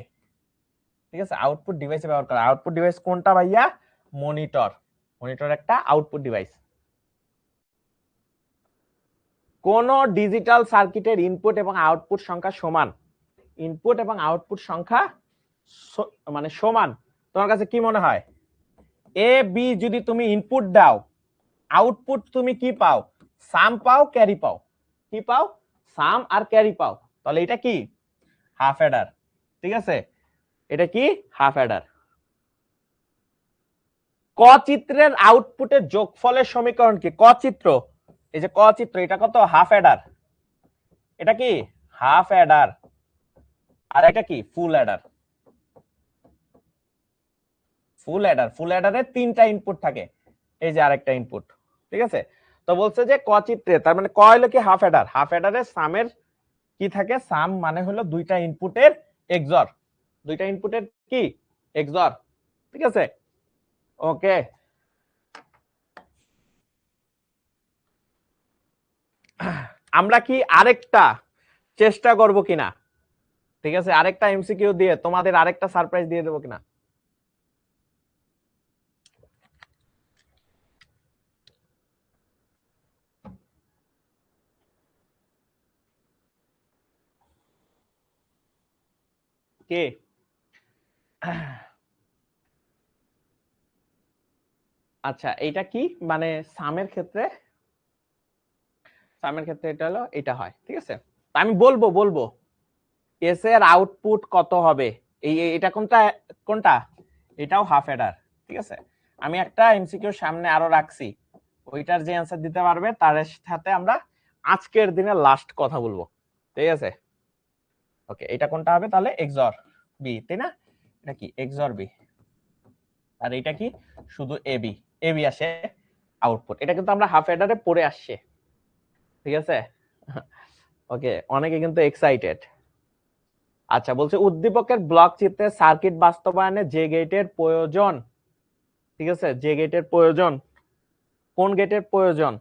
ঠিক আছে, আউটপুট ডিভাইসে ব্যবহার করা। আউটপুট ডিভাইস কোনটা ভাইয়া? মনিটর। মনিটর একটা আউটপুট ডিভাইস। কোন ডিজিটাল সার্কিটের ইনপুট এবং আউটপুট সংখ্যা সমান? ইনপুট এবং আউটপুট সংখ্যা মানে সমান। তোমার কাছে কি মনে হয়? এ বি যদি তুমি ইনপুট দাও, আউটপুট তুমি কি পাও? সাম পাও, ক্যারি পাও। কি পাও? সাম আর ক্যারি পাও। তাহলে এটা কি? Half Eder. ঠিক আছে, এটা কি? Half Eder. ক চিত্রের আউটপুটের যোগফলের সমীকরণ কি? ক চিত্র, এই যে ক চিত্র, এটা কত? Half Eder. এটা কি? Half Eder. আর এটা কি? ফুল অ্যাডার। ফুল অ্যাডার, ফুল অ্যাডারে তিনটা ইনপুট থাকে। এই যে আরেকটা ইনপুট। ঠিক আছে, তো বলছে যে ক চিত্রে, তার মানে ক হলো কি? Half Eder. হাফ অ্যাডারে সামের কি থাকে? সাম মানে হলো দুইটা ইনপুটের এক্সঅর। দুইটা ইনপুটের কি? এক্সঅর। ঠিক আছে, ওকে। আমরা কি আরেকটা চেষ্টা করব কিনা? ঠিক আছে, আরেকটা এমসিকিউ দিয়ে তোমাদের আরেকটা সারপ্রাইজ দিয়ে দেবো কিনা? কে? আচ্ছা, এইটা কি? মানে সামের ক্ষেত্রে, সামের ক্ষেত্রে এটা হলো, এটা হয়। ঠিক আছে, আমি বলবো এস এর আউটপুট কত হবে? এই এটা কোনটা? কোনটা? এটাও হাফ অ্যাডার। ঠিক আছে, আমি একটা এমসিকিউ সামনে আরো রাখছি, ওইটার যে অ্যান্সার দিতে পারবে তার সাথে আমরা আজকের দিনে লাস্ট কথা বলবো। ঠিক আছে, ওকে। এটা কোনটা হবে তাহলে? এক্সঅর বি, তাই না? এটা কি? এক্সঅর বি। আর এটা কি? শুধু এবি। এবি আসে আউটপুট। এটা কিন্তু আমরা হাফ অ্যাডারে পড়ে আসছে। ঠিক আছে, ওকে। অনেকে কিন্তু এক্সাইটেড। আচ্ছা, বলছে উদ্দীপকের ব্লক চিত্রে সার্কিট বাস্তবায়নে যে গেটের প্রয়োজন ঠিক আছে, যে গেটের প্রয়োজন, কোন গেটের প্রয়োজন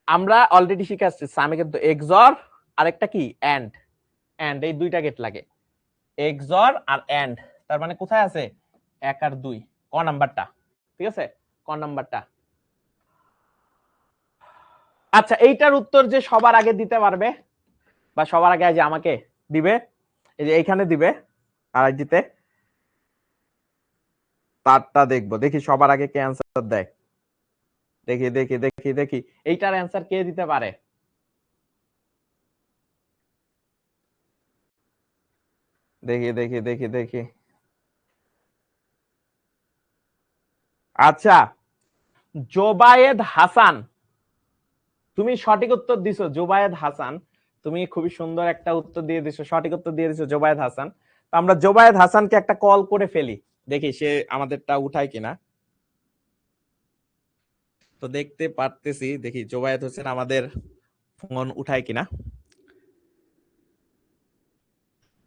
আমরা অলরেডি শিখে আসছি। সামে কিন্তু এক্সঅর আর একটা কি এন্ড, এন্ড এই দুইটা গেট লাগে, এক্সঅর আর এন্ড। তার মানে কোথায় আছে 1 আর 2, ক নাম্বারটা, ঠিক আছে, ক নাম্বারটা। আচ্ছা, এইটার উত্তর যে সবার আগে দিতে পারবে বা সবার আগে যে আমাকে দিবে, এই যে এইখানে দিবে আর দিতে, তারটা দেখবো, দেখি সবার আগে কে অ্যান্সার দেয়। দেখি দেখি দেখি দেখি এইটার অ্যান্সার কে দিতে পারে। দেখি দেখি দেখি দেখি। আচ্ছা, জোবায়েদ হাসান, তুমি সঠিক উত্তর দিছো। জোবায়েদ হাসান, তুমি খুবই সুন্দর একটা উত্তর দিয়ে দিছো, সঠিক উত্তর দিয়ে দিছো জোবায়েদ হাসান। তো আমরা জোবায়েদ হাসানকে একটা কল করে ফেলি, দেখি সে আমাদেরটা উঠায় কিনা। তো দেখতে পারতেছি, দেখি জোবায়েদ হোসেন আমাদের ফোন উঠায় কিনা।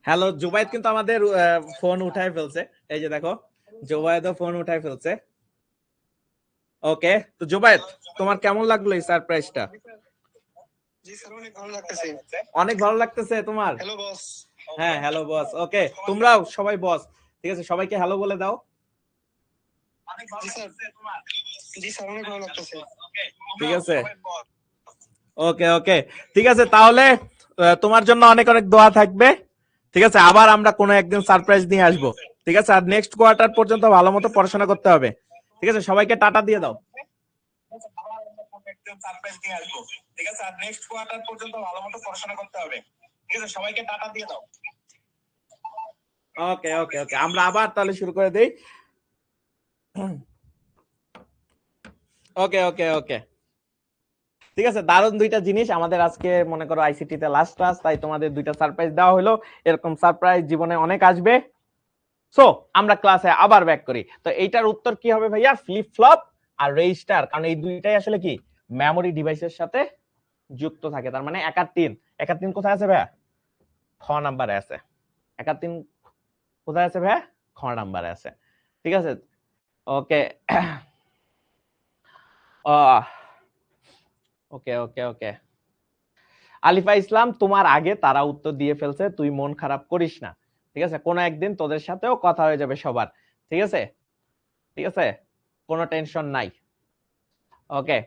হ্যালো জোবায়েদ কিন্তু আমাদের ফোন উঠায় ফেলছে, এই যে দেখো জোবায়েদও ফোন উঠায় ফেলছে। ওকে, তো জোবায়েদ তোমার কেমন লাগলো এই সারপ্রাইজটা? জি স্যার, অনেক ভালো লাগতেছে। অনেক ভালো লাগতেছে তোমার? Hello boss. হ্যাঁ হ্যালো বস। ওকে, তোমরাও সবাই বস, ঠিক আছে, সবাইকে হ্যালো বলে দাও। জি স্যার, জি স্যার, অনেক ভালো লাগতেছে। ঠিক আছে, ওকে ওকে, ঠিক আছে, তাহলে তোমার জন্য অনেক অনেক দোয়া থাকবে। ঠিক আছে, আবার আমরা কোনো একদিন সারপ্রাইজ নিয়ে আসবো। ঠিক আছে, আর নেক্সট কোয়ার্টার পর্যন্ত ভালো মতো পড়াশোনা করতে হবে। ঠিক আছে, সবাইকে টাটা দিয়ে দাও। ঠিক আছে, আর নেক্সট কোয়ার্টার পর্যন্ত ভালো মতো পড়াশোনা করতে হবে। ঠিক আছে, সবাইকে টাটা দিয়ে দাও। ওকে ওকে ওকে, আমরা আবার তাহলে শুরু করে দেই। ওকে ওকে ওকে, ঠিক আছে, দারুণ দুইটা জিনিস আমাদের আজকে মনে করো আইসিটি তে লাস্ট ক্লাস, তাই তোমাদের দুইটা সারপ্রাইজ দেওয়া হলো। এরকম সারপ্রাইজ জীবনে অনেক আসবে। সো আমরা ক্লাসে আবার ব্যাক করি। তো এইটার উত্তর কি হবে ভাইয়া? ফ্লিপ ফ্লপ আর রেজিস্টার, কারণ এই দুইটাই আসলে কি মেমোরি ডিভাইসের সাথে যুক্ত থাকে। তার মানে 1 আর 3, 1 আর 3 কোথায় আছে ভাইয়া? খ নাম্বারে আছে। 1 আর 3 কোথায় আছে ভাইয়া? খ নাম্বারে আছে। ঠিক আছে, ওকে ওকে ওকে ওকে। আলিফা ইসলাম, তোমার আগে তারা উত্তর দিয়ে ফেলছে, তুই মন খারাপ করিস না। ঠিক আছে, কোনো একদিন তোদের সাথেও কথা হয়ে যাবে সবার। ঠিক আছে, ঠিক আছে, কোনো টেনশন নাই। ওকে,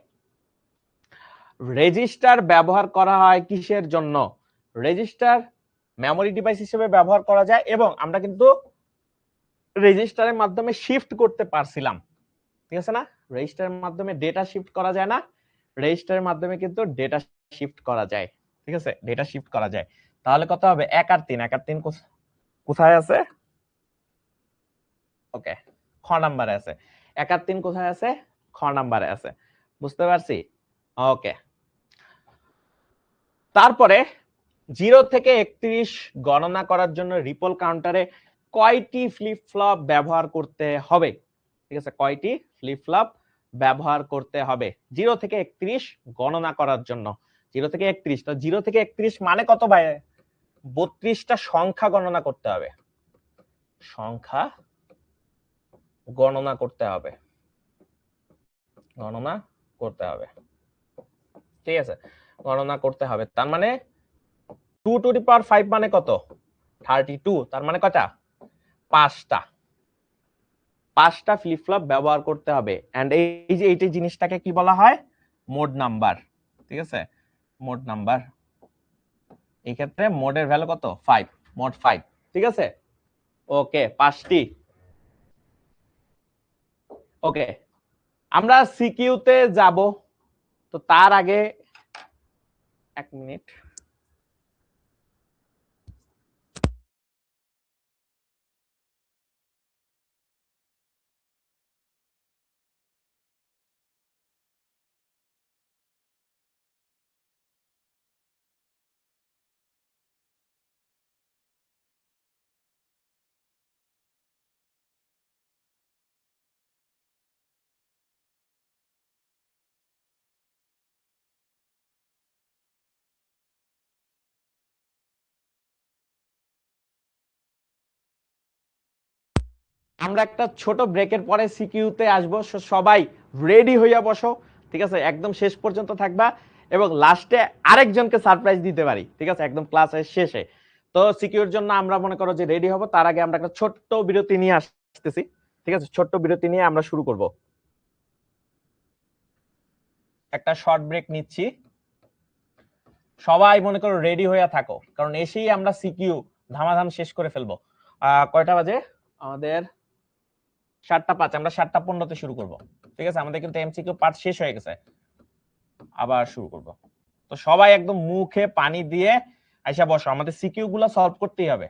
রেজিস্টার ব্যবহার করা হয় কিসের জন্য? রেজিস্টার মেমোরি ডিভাইস হিসেবে ব্যবহার করা যায়, এবং আমরা কিন্তু রেজিস্টারের মাধ্যমে শিফট করতে পারছিলাম। ঠিক আছে না, রেজিস্টারের মাধ্যমে ডেটা শিফট করা যায় না, রেজিস্টারের মাধ্যমে কিন্তু ডেটা শিফট করা যায়। ঠিক আছে, ডেটা শিফট করা যায়। তাহলে কত হবে? 1 আর 3, 1 আর 3 কোথায় আছে? ওকে, খ নাম্বারে আছে। 1 আর 3 কোথায় আছে? খ নাম্বারে আছে। বুঝতে পারছি? ওকে, তারপরে 0 থেকে 31 গণনা করার জন্য রিপল কাউন্টারে কয়টি ফ্লিপ ফ্লপ ব্যবহার করতে হবে? ঠিক আছে, কয়টি ফ্লিপ ফ্লপ ব্যবহার করতে হবে 0 থেকে 31 গণনা করার জন্য? 0 থেকে 31, তো 0 থেকে 31 মানে কত ভাই? 32টা সংখ্যা গণনা করতে হবে, সংখ্যা গণনা করতে হবে, গণনা করতে হবে। ঠিক আছে, গণনা করতে হবে। তার মানে 2 টু দি পাওয়ার 5 মানে কত? 32। তার মানে কয়টা? 5টা। 5টা ফ্লিপ ফ্লপ ব্যবহার করতে হবে। এন্ড এই যে এইটা জিনিসটাকে কি বলা হয়? Mode number. ঠিক আছে, মোড নাম্বার। এই ক্ষেত্রে মোডের ভ্যালু কত? 5, মোড 5। ঠিক আছে, ওকে, 5টি। ওকে, আমরা সিকিউতে যাব, তো তার আগে 1 মিনিট। আমরা একটা ছোট ব্রেকের পরে সিকিউতে আসবো, সবাই রেডি হইয়া বসো, ঠিক আছে? একদম শেষ পর্যন্ত থাকবা এবং লাস্টে আরেকজনকে সারপ্রাইজ দিতে পারি, ঠিক আছে, একদম ক্লাসের শেষে। তো সিকিউর জন্য আমরা মনে করো যে রেডি হব, তার আগে আমরা একটা ছোট্ট বিরতি নিয়ে আসতেছি, ঠিক আছে? ছোট্ট বিরতি নিয়ে আমরা শুরু করব। একটা শর্ট ব্রেক নিচ্ছি, সবাই মনে করো রেডি হয়ে থাকো, কারণ এসেই আমরা সিকিউ ধামাধাম শেষ করে ফেলবো। কয়টা বাজে আমাদের? 7:05। আমরা 7:15-তে শুরু করব, ঠিক আছে? আমাদের কিন্তু এমসিকিউ পার্ট শেষ হয়ে গেছে, আবার শুরু করব। তো সবাই একদম মুখে পানি দিয়ে আইসা বসো, আমাদের সিকিউ গুলা সলভ করতেই হবে।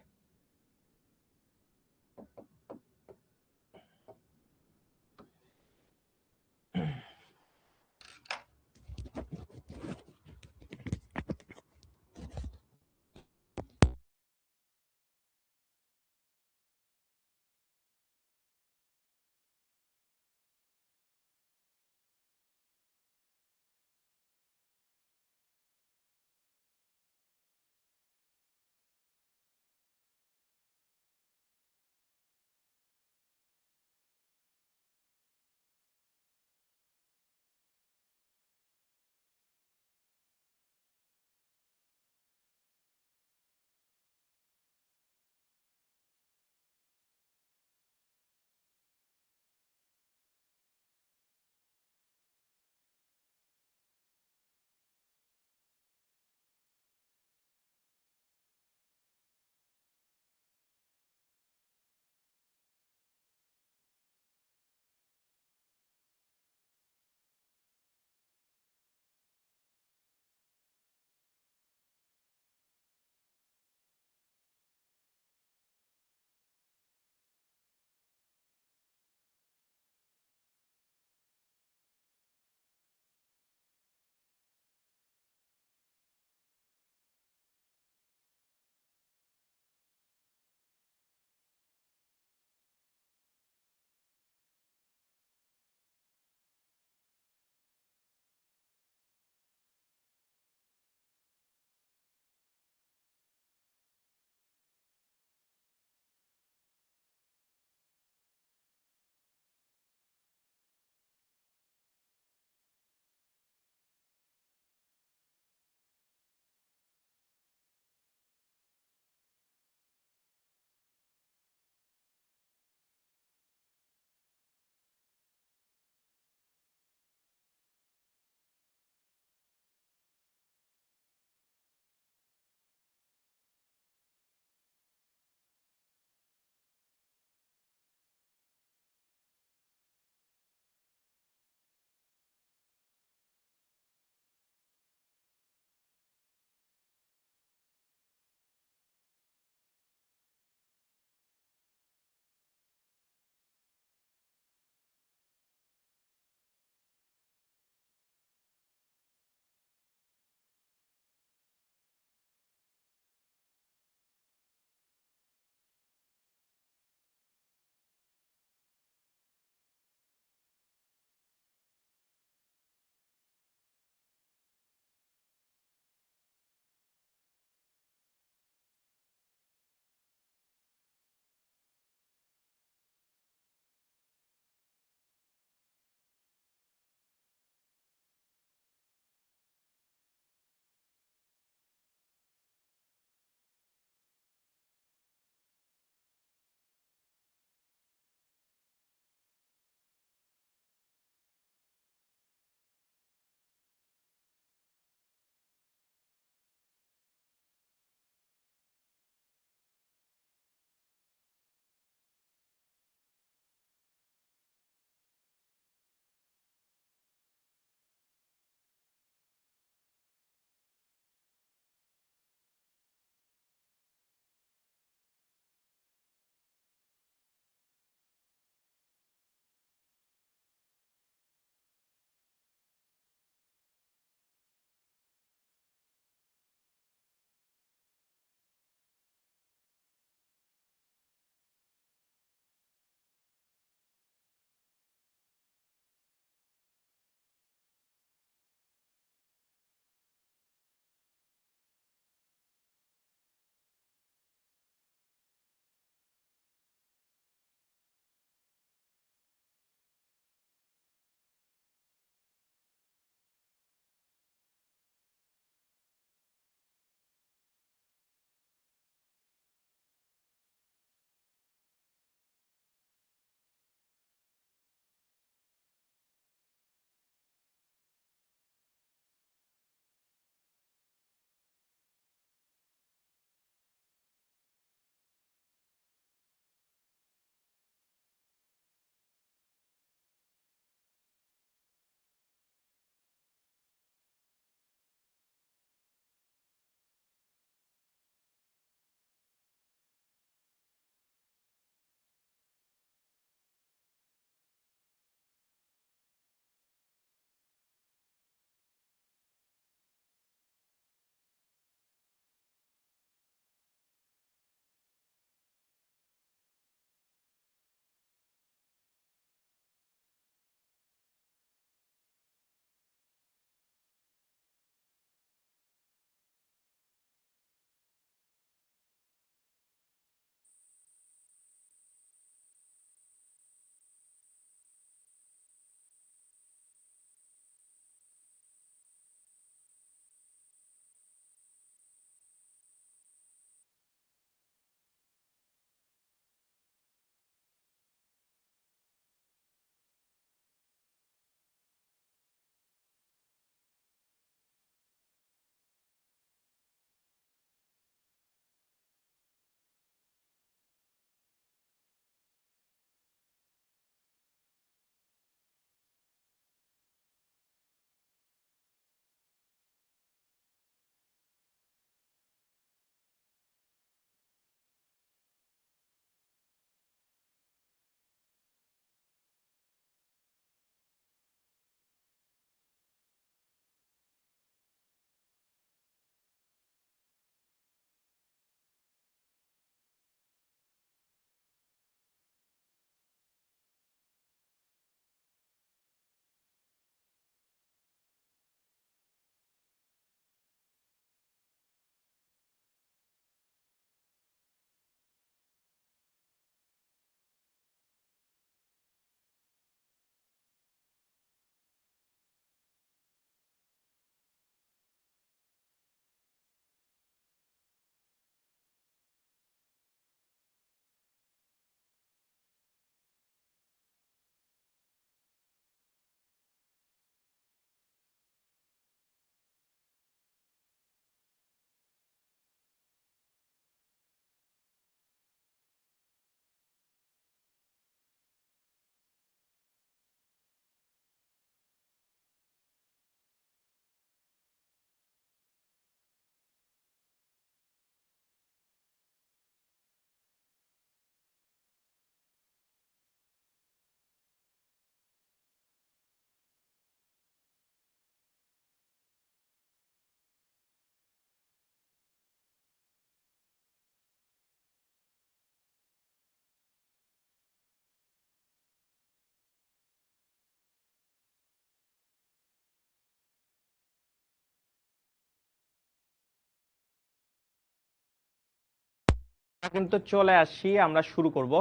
কিন্তু চলে আসি, আমরা শুরু করব।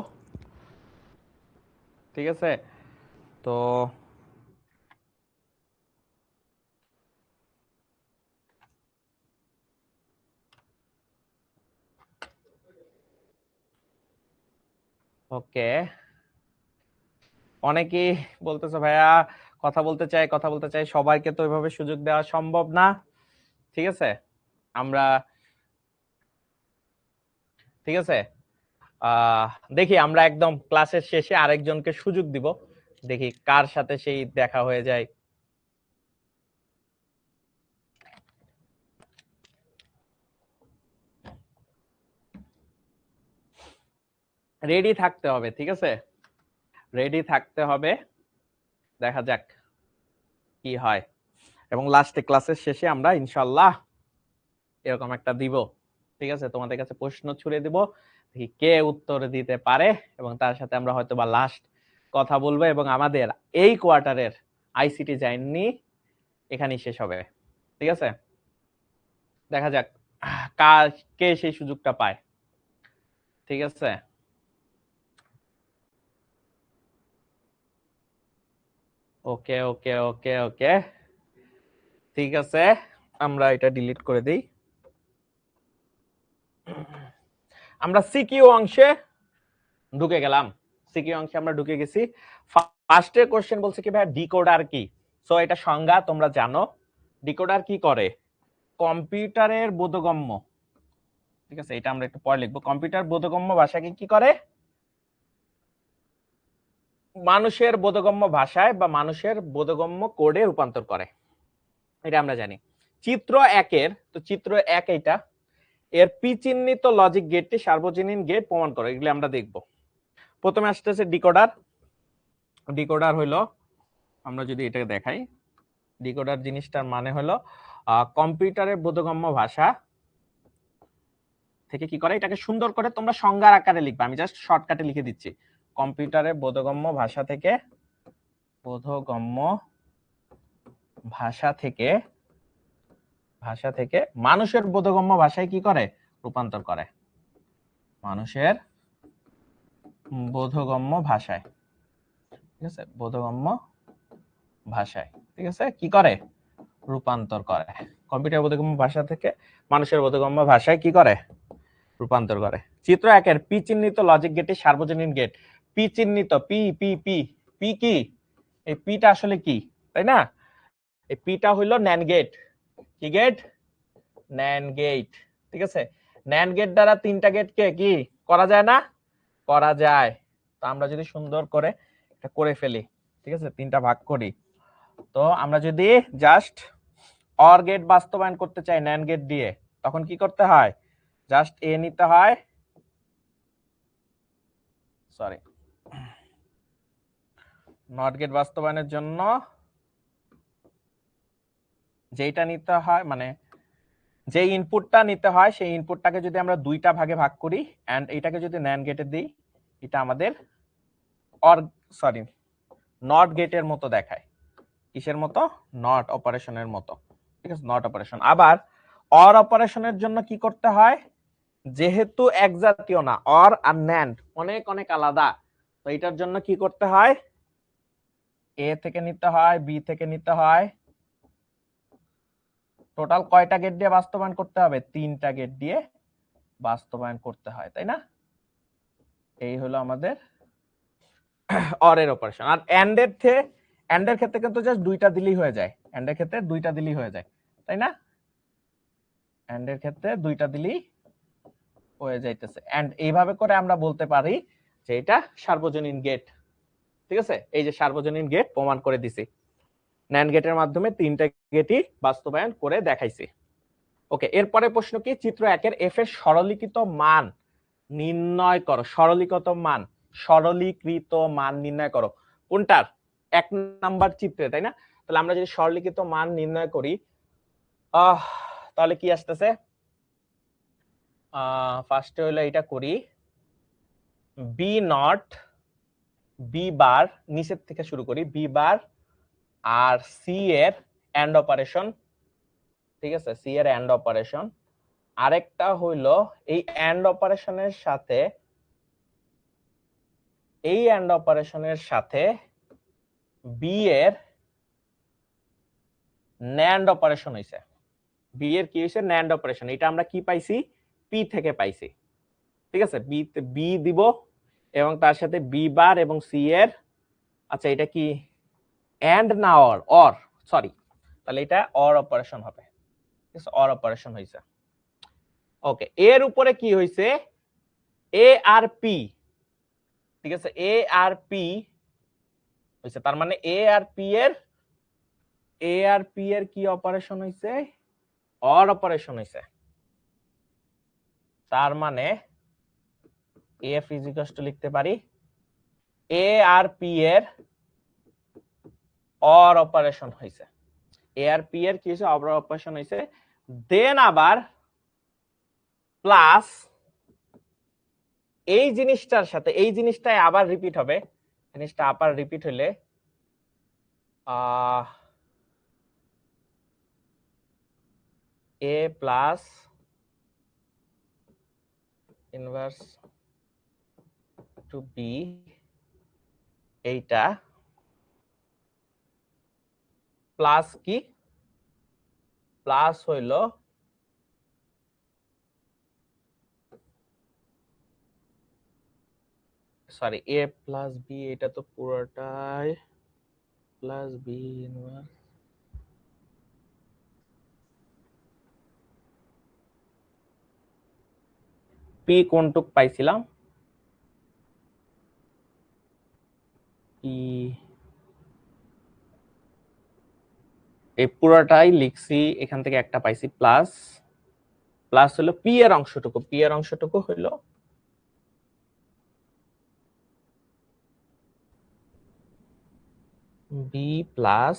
ঠিক আছে, তো ওকে, অনেকেই বলতেছে ভাইয়া কথা বলতে চাই, সবাইকে তো ওইভাবে সুযোগ দেওয়া সম্ভব না। ঠিক আছে, আমরা ঠিক আছে আহ দেখি আমরা একদম ক্লাসের শেষে আরেকজনকে সুযোগ দিব, দেখি কার সাথে সেই দেখা হয়ে যায়। রেডি থাকতে হবে, ঠিক আছে, রেডি থাকতে হবে, দেখা যাক কি হয়। এবং লাস্টে ক্লাসের শেষে আমরা ইনশাল্লাহ এরকম একটা দিব। ঠিক আছে, তোমাদের কাছে প্রশ্ন ছুড়ে দিব, দেখি কে উত্তর দিতে পারে, এবং তার সাথে আমরা হয়তো বা লাস্ট কথা বলবো, এবং আমাদের এই কোয়ার্টারের আইসিটি জার্নি এখানেই শেষ হবে। ঠিক আছে, দেখা যাক কার কে সেই সুযোগটা পায়। ঠিক আছে, ওকে ওকে ওকে ওকে, ঠিক আছে, আমরা এটা ডিলিট করে দিই। আমরা সিকিউ অংশে ঢুকে গেলাম, সিকিউ অংশে আমরা ঢুকে গেছি। ফার্স্টে কোশ্চেন বলছে কি ভাই ডিকোডার কি। সো এটা সংজ্ঞা তোমরা জানো, ডিকোডার কি করে, কম্পিউটারের বোধগম্য, ঠিক আছে, এটা আমরা একটু পরে লিখবো, কম্পিউটার বোধগম্য ভাষাকে কি করে, মানুষের বোধগম্য ভাষায় বা মানুষের বোধগম্য কোডে রূপান্তর করে, এটা আমরা জানি। চিত্র একের, তো চিত্র এক এইটা, এর পি চিহ্নিত লজিক গেটটি সার্বজনীন গেট প্রমাণ করে, এগুলো আমরা দেখব। প্রথমে আসতেছে ডিকোডার। ডিকোডার হইলো, আমরা যদি এটাকে দেখাই, ডিকোডার জিনিসটার মানে হলো কম্পিউটারের বোধগম্য ভাষা থেকে কি করে, এটাকে সুন্দর করে তোমরা সংজ্ঞার আকারে লিখবে, আমি জাস্ট শর্টকাটে লিখে দিচ্ছি। কম্পিউটারের বোধগম্য ভাষা থেকে, বোধগম্য ভাষা থেকে, ভাষা থেকে মানুষের বোধগম্য ভাষায় কি করে, রূপান্তর করে, মানুষের বোধগম্য ভাষায়, ঠিক আছে, বোধগম্য ভাষায়, ঠিক আছে, কি করে, রূপান্তর করে। কম্পিউটার বোধগম্য ভাষা থেকে মানুষের বোধগম্য ভাষায় কি করে, রূপান্তর করে। চিত্র একের পি চিহ্নিত লজিক গেটে সার্বজনীন গেট, পি চিহ্নিত, পি পি পি পি কি, এই পিটা আসলে কি, তাই না, এই পিটা হইলো ন্যান্ড গেট, কি গেট, ন্যান্ড গেট, ঠিক আছে। ন্যান্ড গেট দ্বারা তিনটা গেটকে কি করা যায় না, করা যায়। তো আমরা যদি সুন্দর করে এটা করে ফেলি, ঠিক আছে, তিনটা ভাগ করি, তো আমরা যদি জাস্ট অর গেট বাস্তবায়ন করতে চাই ন্যান্ড গেট দিয়ে, তখন কি করতে হয়, জাস্ট এ নিতে হয়, সরি, নট গেট বাস্তবায়নের জন্য যেটা নিতে হয়, মানে যে ইনপুটটা নিতে হয় সেই ইনপুটটাকে যদি আমরা দুইটা ভাগে ভাগ করি এন্ড এটাকে যদি ন্যান্ড গেটে দিই, এটা আমাদের অর সরি নট গেটের মতো দেখায়, কিসের মতো, নট অপারেশনের মতো, ঠিক আছে, নট অপারেশন। আবার অর অপারেশনের জন্য কি করতে হয়, যেহেতু এক জাতীয় না, অর আর ন্যান্ড অনেক অনেক আলাদা, তো এটার জন্য কি করতে হয়, এ থেকে নিতে হয়, বি থেকে নিতে হয়, টোটাল কয়টা গেট দিয়ে বাস্তবায়ন করতে হবে, তিনটা গেট দিয়ে বাস্তবায়ন করতে হয়, তাই না। এই হলো আমাদের অর এর অপারেশন। আর এন্ড এর ক্ষেত্রে কিন্তু জাস্ট দুইটা দিলেই হয়ে যায়, এন্ড এর ক্ষেত্রে দুইটা দিলেই হয়ে যায়, তাই না, এন্ড এর ক্ষেত্রে দুইটা দিলেই হয়ে যাইতেছে। এন্ড এইভাবে করে আমরা বলতে পারি যে এটা সার্বজনীন গেট, ঠিক আছে, এই যে সার্বজনীন গেট প্রমাণ করে দিছি, ন্যান্ড গেটের মাধ্যমে তিনটা গেটই বাস্তবায়ন করে দেখাইছি। ওকে, এরপরে প্রশ্ন কি, চিত্র একের এফ এর সরলীকৃত মান নির্ণয় করো, সরলীকৃত মান, সরলীকৃত মান নির্ণয় করো, কোনটার, এক নাম্বার চিত্রে, তাই না। তাহলে আমরা যদি সরলীকৃত মান নির্ণয় করি, তাহলে কি আসতেছে, ফার্স্টে হলো এটা করি, বি নট, বি বার, নিচের থেকে শুরু করি, বি বার আর সি এর এন্ড অপারেশন, ঠিক আছে, সি এর এন্ড অপারেশন, আরেকটা হইলো এই এন্ড অপারেশনের সাথে বি এর ন্যান্ড অপারেশন হইছে। বি এর কি হইছে? NAND operation. এটা আমরা কি পাইছি? পি থেকে পাইছি। ঠিক আছে, বি দিব এবং তার সাথে বি বার এবং সি এর, আচ্ছা এটা কি এন্ড না অর সরি, তাহলে এটা অর অপারেশন হবে। ঠিক আছে, অর অপারেশন হইছে। ওকে, এর উপরে কি হইছে? এ আর পি। ঠিক আছে, এ আর পি হইছে, তার মানে এ আর পি এর কি অপারেশন হইছে? অর অপারেশন হইছে। তার মানে এফ ইজ ইকুয়ালস টু লিখতে পারি এ আর পি এর অর অপারেশন হইছে। এ আর পি এর কি হইছে? অর অপারেশন হইছে। দেন আবার প্লাস এই জিনিসটার সাথে এই জিনিসটাই আবার রিপিট হবে। জিনিসটা আবার রিপিট হইলে এ প্লাস ইনভার্স টু বি, এইটা প্লাস কি? প্লাস হইল সরি এ প্লাস বি, এটা তো পুরোটাই প্লাস বি ইনভার্স, পি কোনটুক পাইছিলাম? পি এই পুরোটাই লিখছি, এখান থেকে একটা পাইছি প্লাস, প্লাস হলো পি এর অংশটুকু, পি এর অংশটুকু হইলো বি প্লাস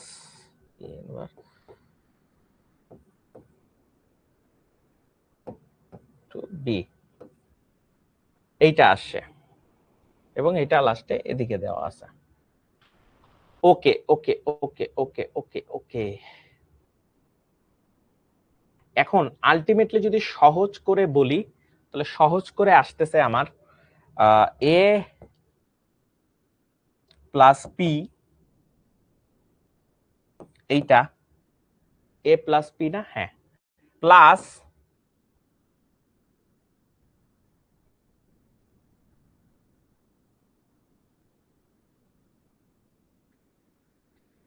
টু বি, এইটা আসছে এবং এটা লাস্টে এদিকে দেওয়া আছে। ওকে ওকে ওকে ওকে ওকে ওকে, এখন আলটিমেটলি যদি সহজ করে বলি তাহলে সহজ করে আসতেছে আমার এ প্লাস পি, এইটা এ প্লাস পি না? হ্যাঁ, প্লাস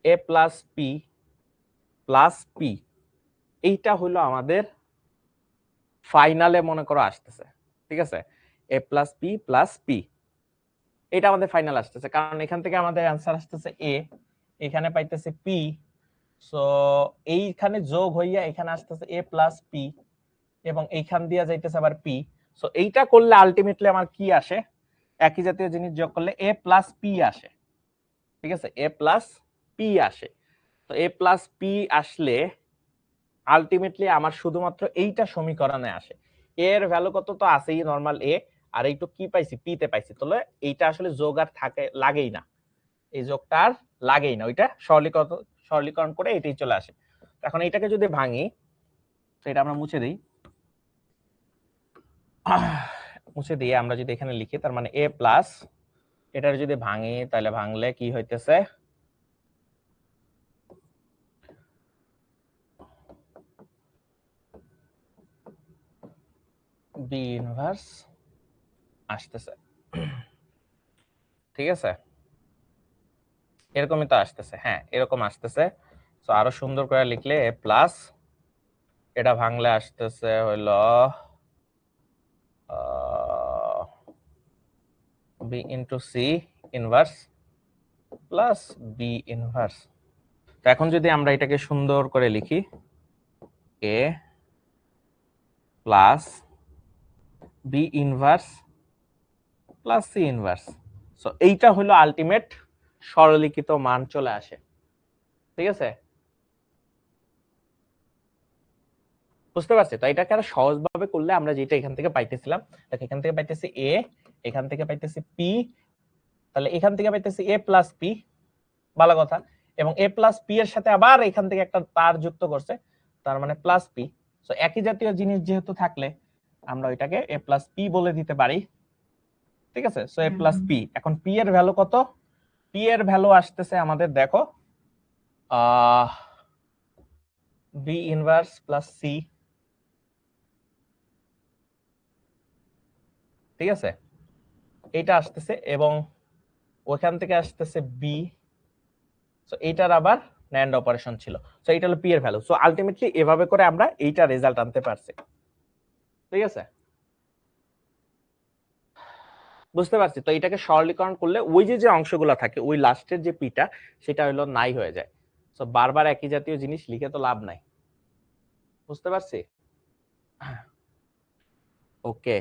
এ প্লাস পি প্লাস পি, এইটা হলো আমাদের ফাইনালে মনে করো আসতেছে। ঠিক আছে, এ প্লাস পি প্লাস পি, এটা আমাদের ফাইনাল আসতেছে, কারণ এখান থেকে আমাদের অ্যান্সার আসতেছে এ, এখানে পাইতেছে পি, সো এইখানে যোগ হইয়া এখানে আসতেছে এ প্লাস পি এবং এইখান দিয়ে যাইতেছে আবার পি। সো এইটা করলে আলটিমেটলি আমার কি আসে? একই জাতীয় জিনিস যোগ করলে এ প্লাস পি আসে। ঠিক আছে, এ প্লাস পি আসে। তো এ প্লাস পি আসলে আলটিমেটলি আমার শুধুমাত্র এইটা সমীকরণে আসে। এর ভ্যালু কত তো আছেই নরমাল এ, আর এইটু কি পাইছি? পি তে পাইছি, তাহলে এইটা আসলে যোগ আর থাকে লাগেই না, এই যোগটা আর লাগেই না, ওইটা সরলীকরণ করে এটাই চলে আসে। এখন এইটাকে যদি ভাঙি, তো এটা আমরা মুছে দিই, মুছে দিয়ে আমরা যদি এখানে লিখি, তার মানে এ প্লাস, এটার যদি ভাঙি তাহলে ভাঙলে কি হইতেছে? বি ইনভার্স আসতেছে। ঠিক আছে, এরকমই তো আসতেছে, হ্যাঁ এরকম আসতেছে। তো আরো সুন্দর করে লিখলে এ প্লাস, এটা ভাঙলে আসতেছে হইলো B into C inverse plus B inverse. তো এখন যদি আমরা এটাকে সুন্দর করে লিখি, A plus B inverse plus C inverse, so এইটা হলো আলটিমেট সরলীকৃত মান চলে আসে। ঠিক আছে, বুঝতে পারছি? তো এটাকে আরো সহজভাবে করলে আমরা যেটা এখান থেকে পাইতেছিলাম, এখান থেকে পাইতেছি এ, এখান থেকে পাইতেছি পি, তাহলে এখান থেকে পাইতেছি এ প্লাস পি, ভালো কথা, এবং এ প্লাস পি এর সাথে আবার এখান থেকে একটা তার যুক্ত করছে, তার মানে প্লাস পি, সো একই জাতীয় জিনিস যেহেতু থাকলে আমরা ওইটাকে a প্লাস পি বলে দিতে পারি, ঠিক আছে। সো a প্লাস পি, এখন পি এর ভ্যালু কত? পি এর ভ্যালু আসতেছে আমাদের, দেখো, বি ইনভার্স প্লাস সি, ঠিক আছে, এইটা আসতেছে, এবং ওখান থেকে আসতেছে বি। সো এইটার আবার ন্যান্ড অপারেশন ছিল। সো এইটা হলো পি এর ভ্যালু। সো আলটিমেটলি এভাবে করে আমরা এইটা রেজাল্ট আনতে পারছি, ঠিক আছে, বুঝতে পারছি। তো এটাকে সরলীকরণ করলে ওই যে যে অংশগুলো থাকে ওই লাস্টের যে পিটা সেটা হলো নাই হয়ে যায়। সো বারবার একই জাতীয় জিনিস লিখে তো লাভ নাই, বুঝতে পারছি। ওকে,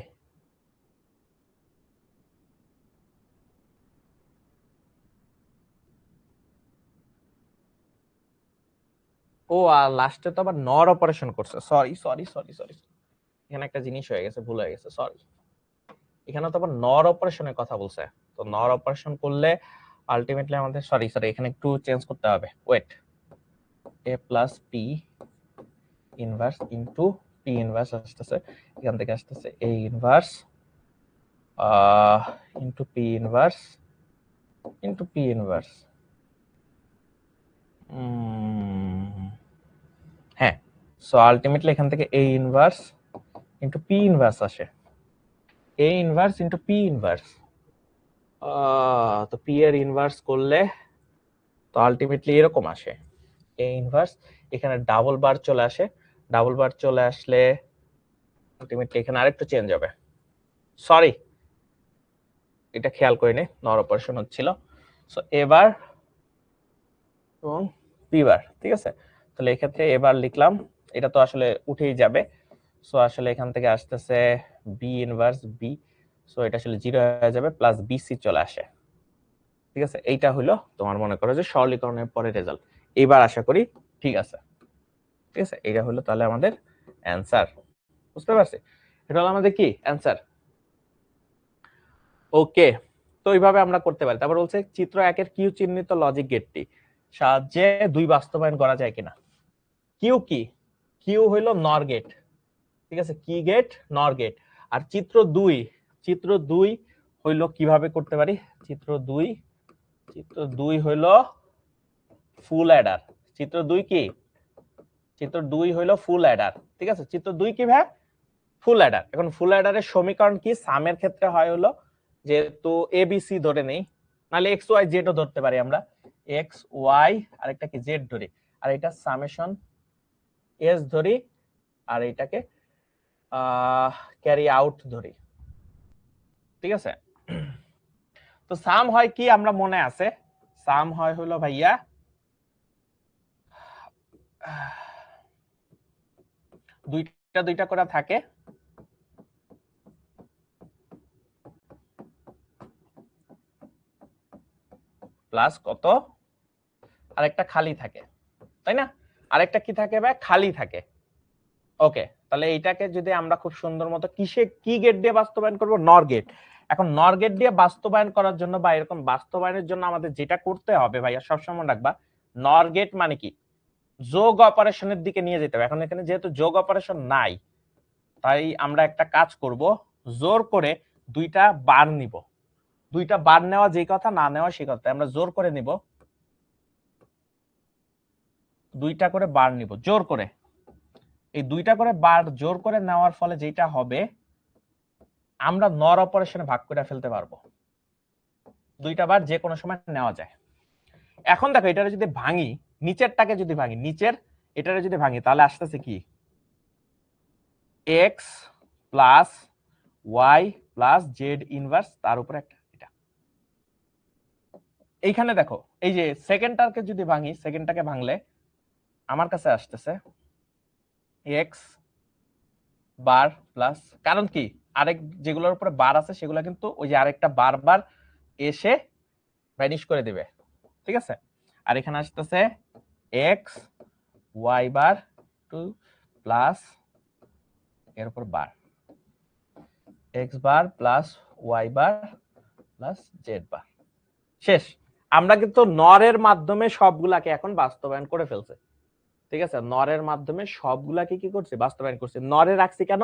ও আর লাস্টে তো আবার নর অপারেশন করছে, সরি সরি সরি সরি, এখানে একটা জিনিস হয়ে গেছে, ভুল হয়ে গেছে, সরি। এখানে তো আবার নর অপারেশনের কথা বলছে, তো নর অপারেশন করলে আলটিমেটলি আমাদের, সরি সরি, এখানে একটু চেঞ্জ করতে হবে, wait, A plus P inverse into P inverse আসতেছে, এখান থেকে আসতেছে A inverse into P inverse into P inverse, হ্যাঁ। সো আলটিমেটলি এখান থেকে A inverse into P inverse আসে, A inverse into P inverse. তো পি এর ইনভার্স করলে তো আলটিমেটলি এরকম আসে, এ ইনভার্স, এখানে ডাবল বার চলে আসে, ডাবল বার চলে আসলে আলটিমেটলি এখানে আরেকটু চেঞ্জ হবে, সরি এটা খেয়াল করিনি, নর অপারেশন হচ্ছিল। সো এবার এবং পি বার, ঠিক আছে, তাহলে এক্ষেত্রে এবার লিখলাম, এটা তো আসলে উঠেই যাবে। সো আসলে এখান থেকে আসতেছে বি ইনভার্স বি, সো এটা আসলে 0 হয়ে যাবে, প্লাস বিসি চলে আসে, ঠিক আছে। এইটা হলো তোমার মনে করো যে সরলীকরণের পরে রেজাল্ট। এবার আশা করি ঠিক আছে, ঠিক আছে, এটা হলো তাহলে আমাদের অ্যানসার, বুঝতে পারছি, এটা হলো আমাদের কি অ্যানসার। ওকে, তো এইভাবে আমরা করতে পারি। তারপর বলছে চিত্র 1 এর কিউ চিহ্নিত লজিক গেটটি সাহায্যে 2 বাস্তবায়ন করা যায় কিনা। কিউ কি? কিউ হইলো নর গেট, ঠিক আছে, কি গেট, নর গেট। আর চিত্র 2, চিত্র 2 হইলো কিভাবে করতে পারি, চিত্র 2 হইলো ফুল অ্যাডার। চিত্র 2 কি? চিত্র 2 হইলো ফুল অ্যাডার, ঠিক আছে। চিত্র 2 কি ভাই? ফুল অ্যাডার। এখন ফুল অ্যাডারের সমীকরণ কি? সামের ক্ষেত্রে হয় হলো যেহেতু এ বি সি ধরে নেই, নাহলে এক্স ওয়াই জেড ও ধরতে পারি আমরা, এক্স ওয়াই আর একটা কি জেড ধরি, আর এটা সামেশন এস ধরি, আর এটাকে ক্যারি আউট ধরি, ঠিক আছে। তো সাম হয় কি আমরা মনে আছে, সাম হয় হলো ভাইয়া দুইটা দুইটা করে থাকে, প্লাস কত, আরেকটা খালি থাকে, তাই না? আরেকটা কি থাকে ভাই? খালি থাকে। ওকে, তাহলে এইটাকে যদি আমরা খুব সুন্দর মতো কিসে কি গেট দিয়ে বাস্তবায়ন করব? নর গেট। এখন নর গেট দিয়ে বাস্তবায়ন করার জন্য বা এরকম বাস্তবায়নের জন্য আমাদের যেটা করতে হবে ভাইয়া, সবসময় রাখবা, নর গেট মানে কি? যোগ অপারেশনের দিকে নিয়ে যেতে হবে। এখন এখানে যেহেতু যোগ অপারেশন নাই, তাই আমরা একটা কাজ করব, জোর করে দুইটা বার নিব। দুইটা বার নেওয়া যে কথা, না নেওয়া সে কথা, আমরা জোর করে নিব, দুইটা করে বার নিব জোর করে। এই দুইটা করে বার জোর করে নেওয়ার ফলে যেটা হবে, আমরা নর অপারেশনে ভাগ করে ফেলতে পারবো। দুইটা বার যে কোনো সময় নেওয়া যায়। এখন দেখো এটারে যদি ভাঙি, নিচেরটাকে যদি ভাঙি, নিচের এটারে যদি ভাঙি, তাহলে আসতেছে কি? X plus y plus z inverse, তার উপরে একটা এটা। এইখানে দেখো এই যে সেকেন্ডটাকে যদি ভাঙি, সেকেন্ডটাকে ভাঙলে আমার কাছে আসতেছে এক্স বার প্লাস, কারণ কি আরেক যেগুলোর উপরে বার আছে সেগুলো কিন্তু ওই যে আরেকটা বারবার এসে ভ্যানিশ করে দিবে, ঠিক আছে। আর এখানে আসতেছে এক্স ওয়াই বার টু প্লাস এর উপর বার, x bar plus y bar plus Z bar. শেষ। আমরা কিন্তু নরের মাধ্যমে সবগুলাকে এখন বাস্তবায়ন করে ফেলছে, ঠিক আছে, নরের মাধ্যমে সবগুলাকে কি করছে, বাস্তবায়ন করছে। নরে রাখছি কেন,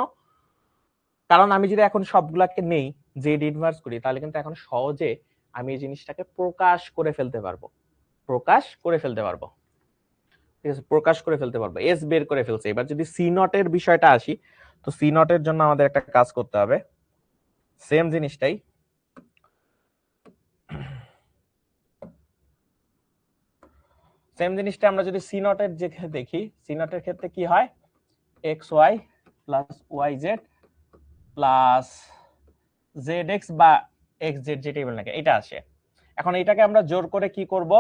কারণ আমি যদি এখন সবগুলাকে নেই জেড ইনভার্স করি, তাহলে কিন্তু এখন সহজে আমি এই জিনিসটাকে প্রকাশ করে ফেলতে পারবো, প্রকাশ করে ফেলতে পারবো। ঠিক আছে, প্রকাশ করে ফেলতে পারবো, এস বের করে ফেলছে। এবার যদি সি নটের বিষয়টা আসি, তো সি নটের জন্য আমাদের একটা কাজ করতে হবে, সেম জিনিসটাই। সেম জিনিসটা আমরা যদি সি নটের যে দেখি, সি নটের ক্ষেত্রে কি হয়, x y plus y z plus Z x বা এক্স জেড যেটাই বলে নাকি এটা আসে। এখন এটাকে আমরা জোর করে কি করব,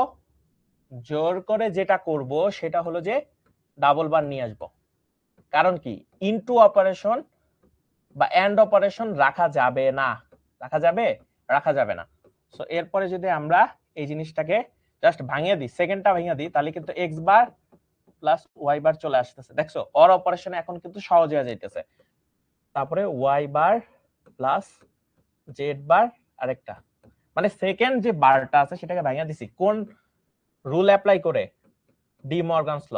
জোর করে যেটা করব সেটা হলো যে ডাবল বার নিয়ে আসব। কারণ কি, ইনটু অপারেশন বা এন্ড অপারেশন রাখা যাবে না, রাখা যাবে, রাখা যাবে না। সো এরপরে যদি আমরা এই জিনিসটাকে জাস্ট ভাঙিয়ে দিই, সেকেন্ডটা ভাঙিয়ে দিই, তাহলে কিন্তু x bar plus y bar চলে আসতেছে। দেখছো অর অপারেশনে এখন কিন্তু সহজ হয়ে যাইতেছে। তারপরে y bar plus Z bar আরেকটা, মানে সেকেন্ড যে বারটা আছে সেটাকে ভাঙিয়ে দিছি কোন রুল অ্যাপ্লাই করে, ডি মর্গানস ল।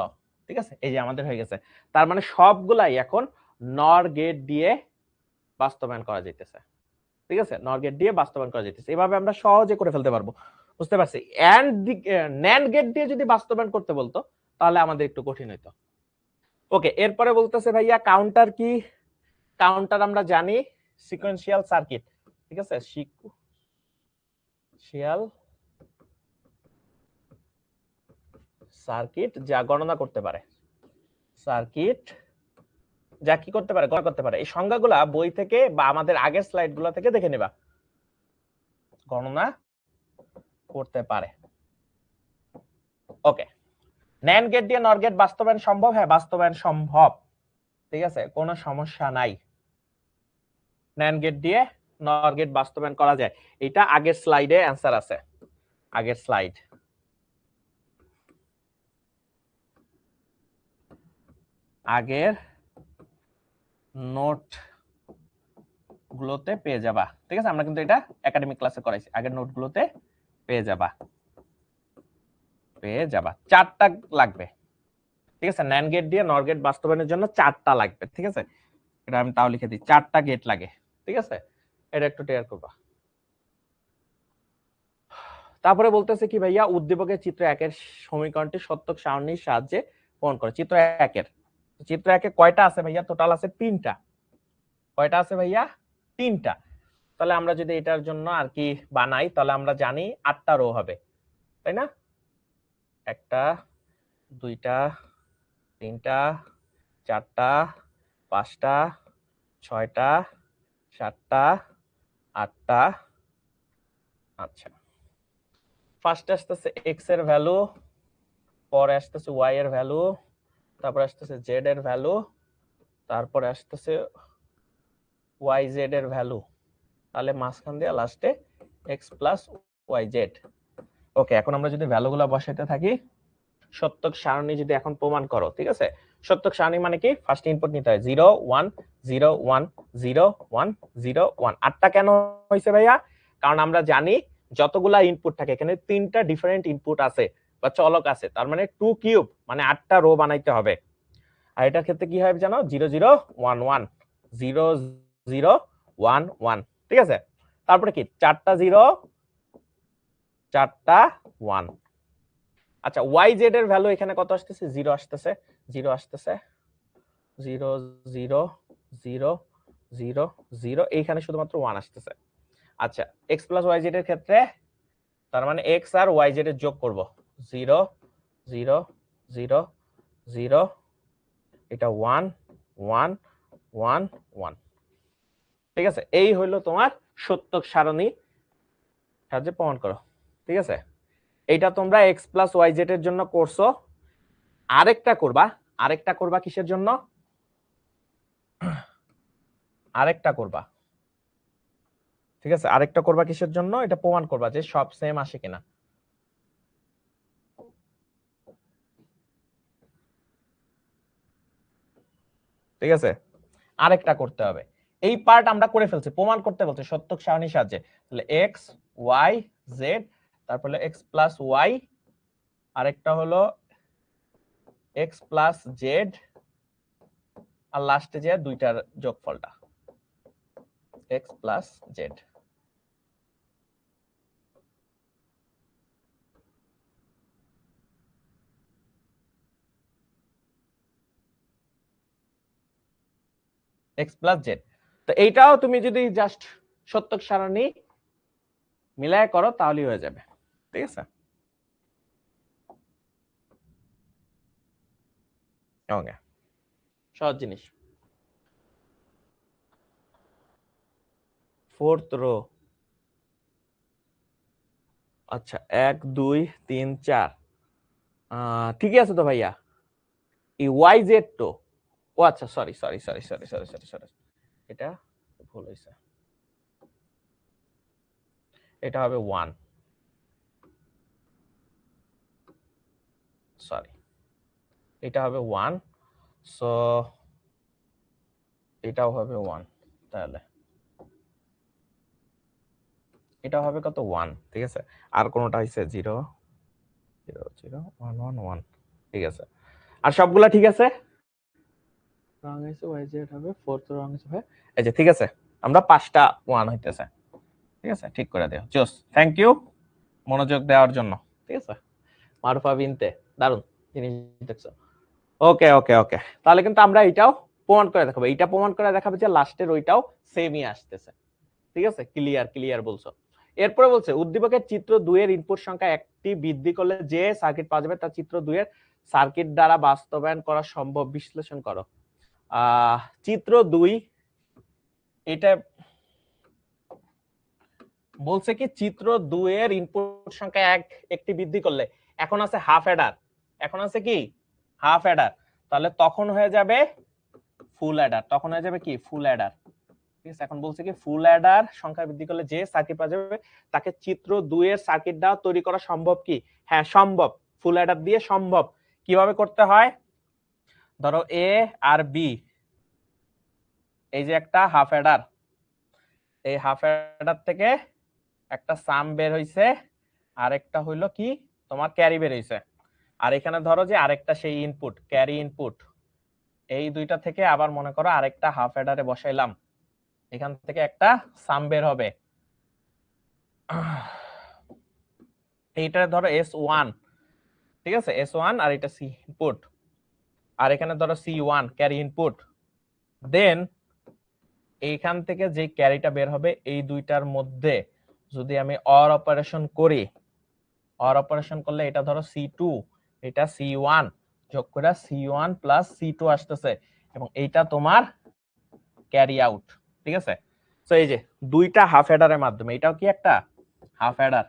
ঠিক আছে, এই যে আমাদের হয়ে গেছে। তার মানে সবগুলাই এখন নর গেট দিয়ে বাস্তবায়ন করা যাইতেছে। ঠিক আছে, নর গেট দিয়ে বাস্তবায়ন করা যাইতেছে। এভাবে আমরা সহজে করে ফেলতে পারবো, বুঝতে পারছি। এন্ড ন্যান্ড গেট দিয়ে যদি বাস্তবায়ন করতে বলতো তাহলে আমাদের একটু কঠিন হইতো। ওকে, এরপরে বলতেছে ভাইয়া কাউন্টার কি, কাউন্টার আমরা জানি সিকোয়েন্সিয়াল সার্কিট। ঠিক আছে, সিকোয়েন্সিয়াল সার্কিট যা গণনা করতে পারে, সার্কিট যা কি করতে পারে, গণনা করতে পারে। এই সংজ্ঞাগুলা বই থেকে বা আমাদের আগের স্লাইডগুলো থেকে দেখে নেবা, গণনা করতে পারে। ওকে, ন্যান্ড গেট দিয়ে নর গেট বাস্তবায়ন সম্ভব, হ্যাঁ বাস্তবায়ন সম্ভব। ঠিক আছে, কোনো সমস্যা নাই, ন্যান্ড গেট দিয়ে নর গেট বাস্তবায়ন করা যায়। এটা আগের স্লাইডে অ্যান্সার আছে, আগের স্লাইড, আগের নোট গুলোতে পেয়ে যাবা। ঠিক আছে, আমরা কিন্তু এটা একাডেমিক ক্লাসে করাইছি, আগের নোট গুলোতে পেয়ে যাবা, পেয়ে যাবা। 4টা লাগবে। ঠিক আছে, ন্যান্ড গেট দিয়ে নর গেট বাস্তবায়নের জন্য 4টা লাগবে। ঠিক আছে, এটা আমি তাও লিখে দিই, 4টা গেট লাগে। ঠিক আছে, এটা একটু টেয়ার করবা। তারপরে বলতেছে কি ভাইয়া, উদ্দীপকের চিত্র 1-এর সমীকরণটি সত্যক সারণীর সাহায্যে প্রমাণ করে। চিত্র 1-এর, চিত্র 1-এ কয়টা আছে ভাইয়া, টোটাল আছে 3টা। কয়টা আছে ভাইয়া, 3টা। তাহলে আমরা যদি এটার জন্য আর কি বানাই, তাহলে আমরা জানি 8টা রো হবে, তাই না? 1টা 2টা 3টা 4টা 5টা 6টা 7টা 8টা। আচ্ছা, ফার্স্টে আসতেছে এক্স এর ভ্যালু, পরে আসতেছে ওয়াই এর ভ্যালু, তারপর আসতেছে জেড এর ভ্যালু, তারপরে আসতেছে ওয়াই জেড এর ভ্যালু, তাহলে মাঝখান দিয়ে লাস্টে এক্স প্লাস ওয়াই জেড। ওকে, এখন আমরা যদি ভ্যালুগুলো বসাইতে থাকি, সত্যক সারণী যদি এখন প্রমাণ করো। ঠিক আছে, সত্যক সারণী মানে কি, ফার্স্ট ইনপুট নিতে হয় 0 1 0 1 0 1 0 1। 8টা কেন হইছে ভাইয়া, কারণ আমরা জানি যতগুলা ইনপুট থাকে এখানে 3টা ডিফারেন্ট ইনপুট আছে বা চলক আছে, তার মানে 2 কিউব মানে 8টা রো বানাইতে হবে। আর এটার ক্ষেত্রে কি হয় জানো, 0 0 1 1 0 0 1 1। ঠিক আছে, তারপরে কি 4টা 0 4টা 1। আচ্ছা, ওয়াই জেড এর ভ্যালু এখানে কত আসতেছে, 0 আসতেছে, 0 আসতেছে, 0 0 0 0 0, এইখানে শুধুমাত্র 1 আসতেছে। আচ্ছা, এক্স প্লাস ওয়াই জেড এর ক্ষেত্রে তার মানে এক্স আর ওয়াই জেড এর যোগ করব, 0 0 0 0, এটা 1 1 1 1। ঠিক আছে, এই হইলো তোমার সত্যক সারণী সাহায্যে প্রমাণ করো। ঠিক আছে, এইটা তোমরা এক্স প্লাস ওয়াই জেড এর জন্য করছো। আরেকটা করবা, আরেকটা করবা কিসের জন্য, আরেকটা করবা। ঠিক আছে, আরেকটা করবা কিসের জন্য, এটা প্রমাণ করবা যে সব সেম আসে কিনা। ঠিক আছে, আরেকটা করতে হবে। এই পার্ট আমরা করে ফেলছি, প্রমাণ করতে বলছে সত্যক সারণীর সাহায্যে। তাহলে এক্স ওয়াই জেড, তারপরে এক্স প্লাস ওয়াই, আরেকটা হলো এক্স প্লাস জেড আর লাস্টে যে দুইটার যোগফলটা X plus Z. X plus Z. তো এইটাও তুমি যদি জাস্ট সত্যক সারণী মিলায় করো তাহলেই হয়ে যাবে, ঠিক আছে। ওকে, সহজ জিনিস। ফোর্থ রো, আচ্ছা 1 2 3 4, ঠিকই আছে তো ভাইয়া। এই ওয়াই জেড তো, ও আচ্ছা sorry sorry sorry sorry sorry sorry sorry, এটা ভুল হয়েছে, এটা হবে 1, সরি এটা হবে 1, সো এটাও হবে 1, তাহলে এটা হবে কত 1, ঠিক আছে। আর কোনটা হইছে 0 0 0 1 1 1, ঠিক আছে। আর সবগুলা ঠিক আছে, রং হইছে ওয়াই জেড হবে, ফোর্থ রং হইছে, এই যে ঠিক আছে, আমরা 5টা 1 হইতেছে, ঠিক আছে, ঠিক করে দিও। জোস, থ্যাংক ইউ মনোযোগ দেওয়ার জন্য, ঠিক আছে। মারুফা বিনতে, দারুন জিনিস দেখছো। ওকে ওকে ওকে, তাহলে কিন্তু আমরা এটাও প্রমাণ করে দেখাবো, এইটা প্রমাণ করে দেখাবো যে লাস্টের ওইটাও সেমই আসতেছে, ঠিক আছে। ক্লিয়ার ক্লিয়ার বলছো। এরপরে বলছে উদ্দীপকের চিত্র 2 এর ইনপুট সংখ্যা একটি বৃদ্ধি করলে যে সার্কিট পাওয়া যাবে তা চিত্র 2 এর সার্কিট দ্বারা বাস্তবায়ন করা সম্ভব, বিশ্লেষণ করো। চিত্র 2, এটা বলছে কি চিত্র 2 এর ইনপুট সংখ্যা একটি বৃদ্ধি করলে, এখন আছে হাফ অ্যাডার, এখন আছে কি হাফ অ্যাডার, তাহলে তখন হয়ে যাবে ফুল অ্যাডার, তখন হয়ে যাবে কি ফুল অ্যাডার, ঠিক আছে। এখন বলছে কি ফুল অ্যাডার সংখ্যা বৃদ্ধি করলে যে সার্কিট পাওয়া যাবে তাকে চিত্র 2 এর সার্কিট দ্বারা তৈরি করা সম্ভব কি, হ্যাঁ সম্ভব, ফুল অ্যাডার দিয়ে সম্ভব। কিভাবে করতে হয়, ধরো এ আর বি, এই যে একটা হাফ অ্যাডার, এই হাফ অ্যাডার থেকে একটা সাম বের হইছে, আরেকটা হইলো কি তোমার ক্যারি বের হইছে, আর এখানে ধরো যে আরেকটা সেই ইনপুট ক্যারি ইনপুট, এই দুইটা থেকে আবার মনে করো আরেকটা হাফ অ্যাডারে বসাইলাম, এখান থেকে একটা সাম বের হবে, এইটা ধরো S1, ঠিক আছে S1, আর এটা সি ইনপুট, আর এখানে ধরো C1 ক্যারি ইনপুট। দেন এইখান থেকে যে ক্যারিটা বের হবে এই দুইটার মধ্যে যদি আমি অর অপারেশন করি, অর অপারেশন করলে এটা ধরো C2, এটা C1, যোগ করে C1 প্লাস C2 আসতেছে, এবং এইটা তোমার ক্যারি আউট, ঠিক আছে। তো এই যে দুইটা হাফ অ্যাডারের মাধ্যমে, এটাও কি একটা হাফ অ্যাডার,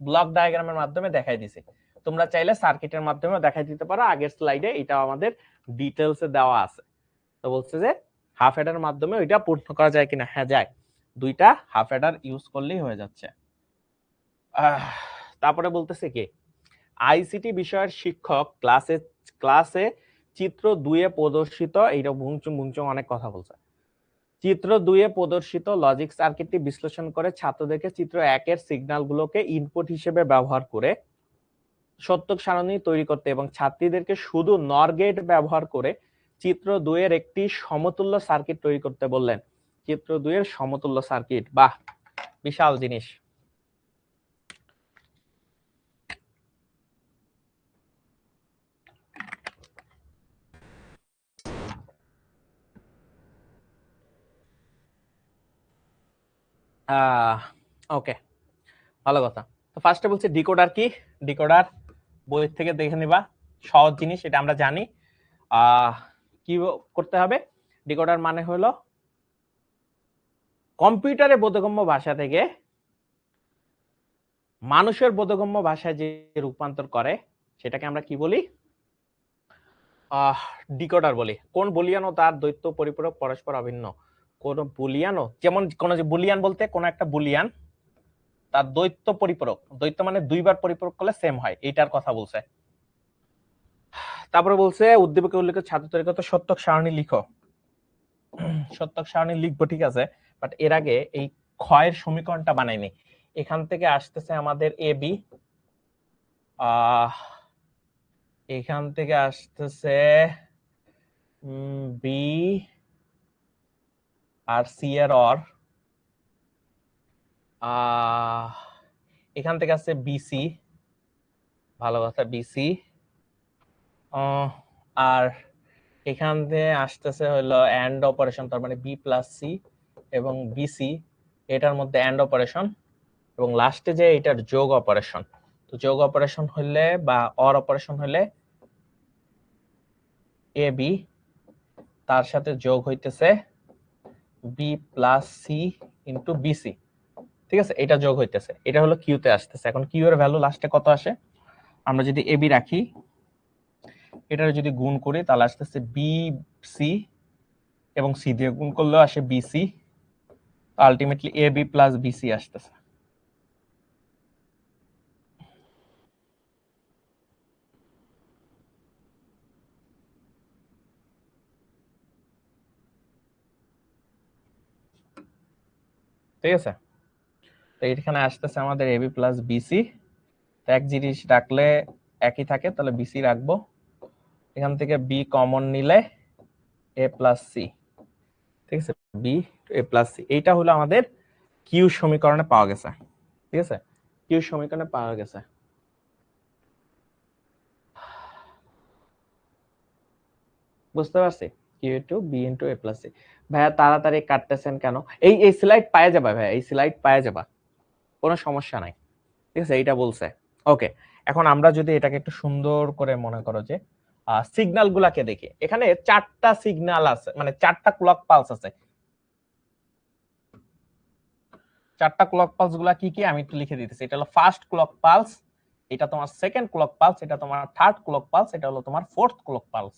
ব্লক ডায়াগ্রামের মাধ্যমে দেখাই দিছি। তোমরা চাইলে সার্কিটের মাধ্যমেও দেখাই দিতে পারো, আগের স্লাইডে এটাও আমাদের ডিটেইলসে দেওয়া আছে। তো বলছে যে হাফ অ্যাডারের মাধ্যমে ওইটা পূর্ণ করা যায় কিনা, হ্যাঁ যায়, দুইটা হাফ অ্যাডার ইউজ করলেই হয়ে যাচ্ছে। তারপরে বলতেছে কি আইসিটি বিষয়ের শিক্ষক ক্লাসে চিত্র 2 এ প্রদর্শিত, এইটা ভুংচুং ভুংচুং অনেক কথা বলছে, চিত্র 2 এ প্রদর্শিত লজিক সার্কিটটি বিশ্লেষণ করে ছাত্রদেরকে চিত্র 1 এর সিগন্যালগুলোকে ইনপুট হিসেবে ব্যবহার করে সত্যক সারণী তৈরি করতে এবং ছাত্রীদেরকে শুধু নর গেট ব্যবহার করে চিত্র 2 এর একটি সমতুল্য সার্কিট তৈরি করতে বললেন। চিত্র 2 এর সমতুল্য সার্কিট, বাহ বিশাল জিনিস। ওকে, ভালো কথা। তো ফার্স্টে বলছে ডিকোডার কি, ডিকোডার বই থেকে দেখে নিবা, সহজ জিনিস, এটা আমরা জানি। কি করতে হবে, ডিকোডার মানে হলো কম্পিউটারে বোধগম্য ভাষা থেকে মানুষের বোধগম্য ভাষায় যে রূপান্তর করে সেটাকে আমরা কি বলি, ডিকোডার বলি। কোন বুলিয়ান ও তার দ্বৈত পরিপূরক পরস্পর অভিন্ন, কোন বুলিয়ান, যেমন কোন যে বুলিয়ান বলতে কোন একটা বুলিয়ান তার দ্বৈত পরিপূরক, দ্বৈত মানে দুইবার পরিপূরক করলে সেম হয়, এইটার কথা বলছে। তারপরে বলছে উদ্দীপকে উল্লেখিত ছাত্র তরিকত সত্যক সারণী লিখো, সত্যক সারণী লিখবো, ঠিক আছে, বাট এর আগে এই ক্ষয়ের সমীকরণটা বানাইনি। এখান থেকে আসতেছে আমাদের এ বি, এখান থেকে আসতেছে বি আর সি এর অর, এখান থেকে আসছে বিসি, ভালো কথা বিসি, আর এখান থেকে আসতেছে হলো অ্যান্ড অপারেশন, তার মানে বি প্লাস সি এবং বিসি, এটার মধ্যে অ্যান্ড অপারেশন, এবং লাস্টে যে এটার যোগ অপারেশন। তো যোগ অপারেশন হলে বা অর অপারেশন হলে এ বি তার সাথে যোগ হইতেছে B plus C into BC, ঠিক আছে, এটা যোগ হইতেছে, এটা হলো কিউতে আসতেছে। এখন কিউ এর ভ্যালু লাস্টে কত আসে, আমরা যদি এ বি রাখি, এটার যদি গুণ করি তাহলে আসতেছে বি সি, এবং সি দিয়ে গুণ করলেও আসে BC, ultimately A B plus BC আসতেছে। ঠিক আছে, তো এখানে আসতেছে আমাদের এ বি প্লাস বিসি, তো এক জিনিস রাখলে একই থাকে, তাহলে বিসি রাখবো, এখান থেকে বি কমন নিলে এ প্লাস সি, ঠিক আছে, বি এ প্লাস সি, এইটা হলো আমাদের কিউ সমীকরণে পাওয়া গেছে। ঠিক আছে, কিউ সমীকরণে পাওয়া গেছে। বুঝতে পারছি, কিউ ইন্টু বি ইন্টু এ প্লাস সি। ভাইয়া তাড়াতাড়ি কাটতেছেন কেন? এই স্লাইড পায়ে যাবা ভাইয়া, এই স্লাইড পায়ে যাবা, কোনো সমস্যা নাই। ঠিক আছে, এইটা বলছে। ওকে, এখন আমরা যদি এটাকে একটু সুন্দর করে মনে করো যে সিগন্যাল গুলাকে দেখি, এখানে 4টা সিগন্যাল আছে, মানে 4টা ক্লক পালস আছে। 4টা ক্লক পালস গুলা কি কি আমি একটু লিখে দিতেছি। এটা হলো ফার্স্ট ক্লক পালস, এটা তোমার সেকেন্ড ক্লক পালস, এটা তোমার থার্ড ক্লক পালস, এটা হলো তোমার ফোর্থ ক্লক পালস।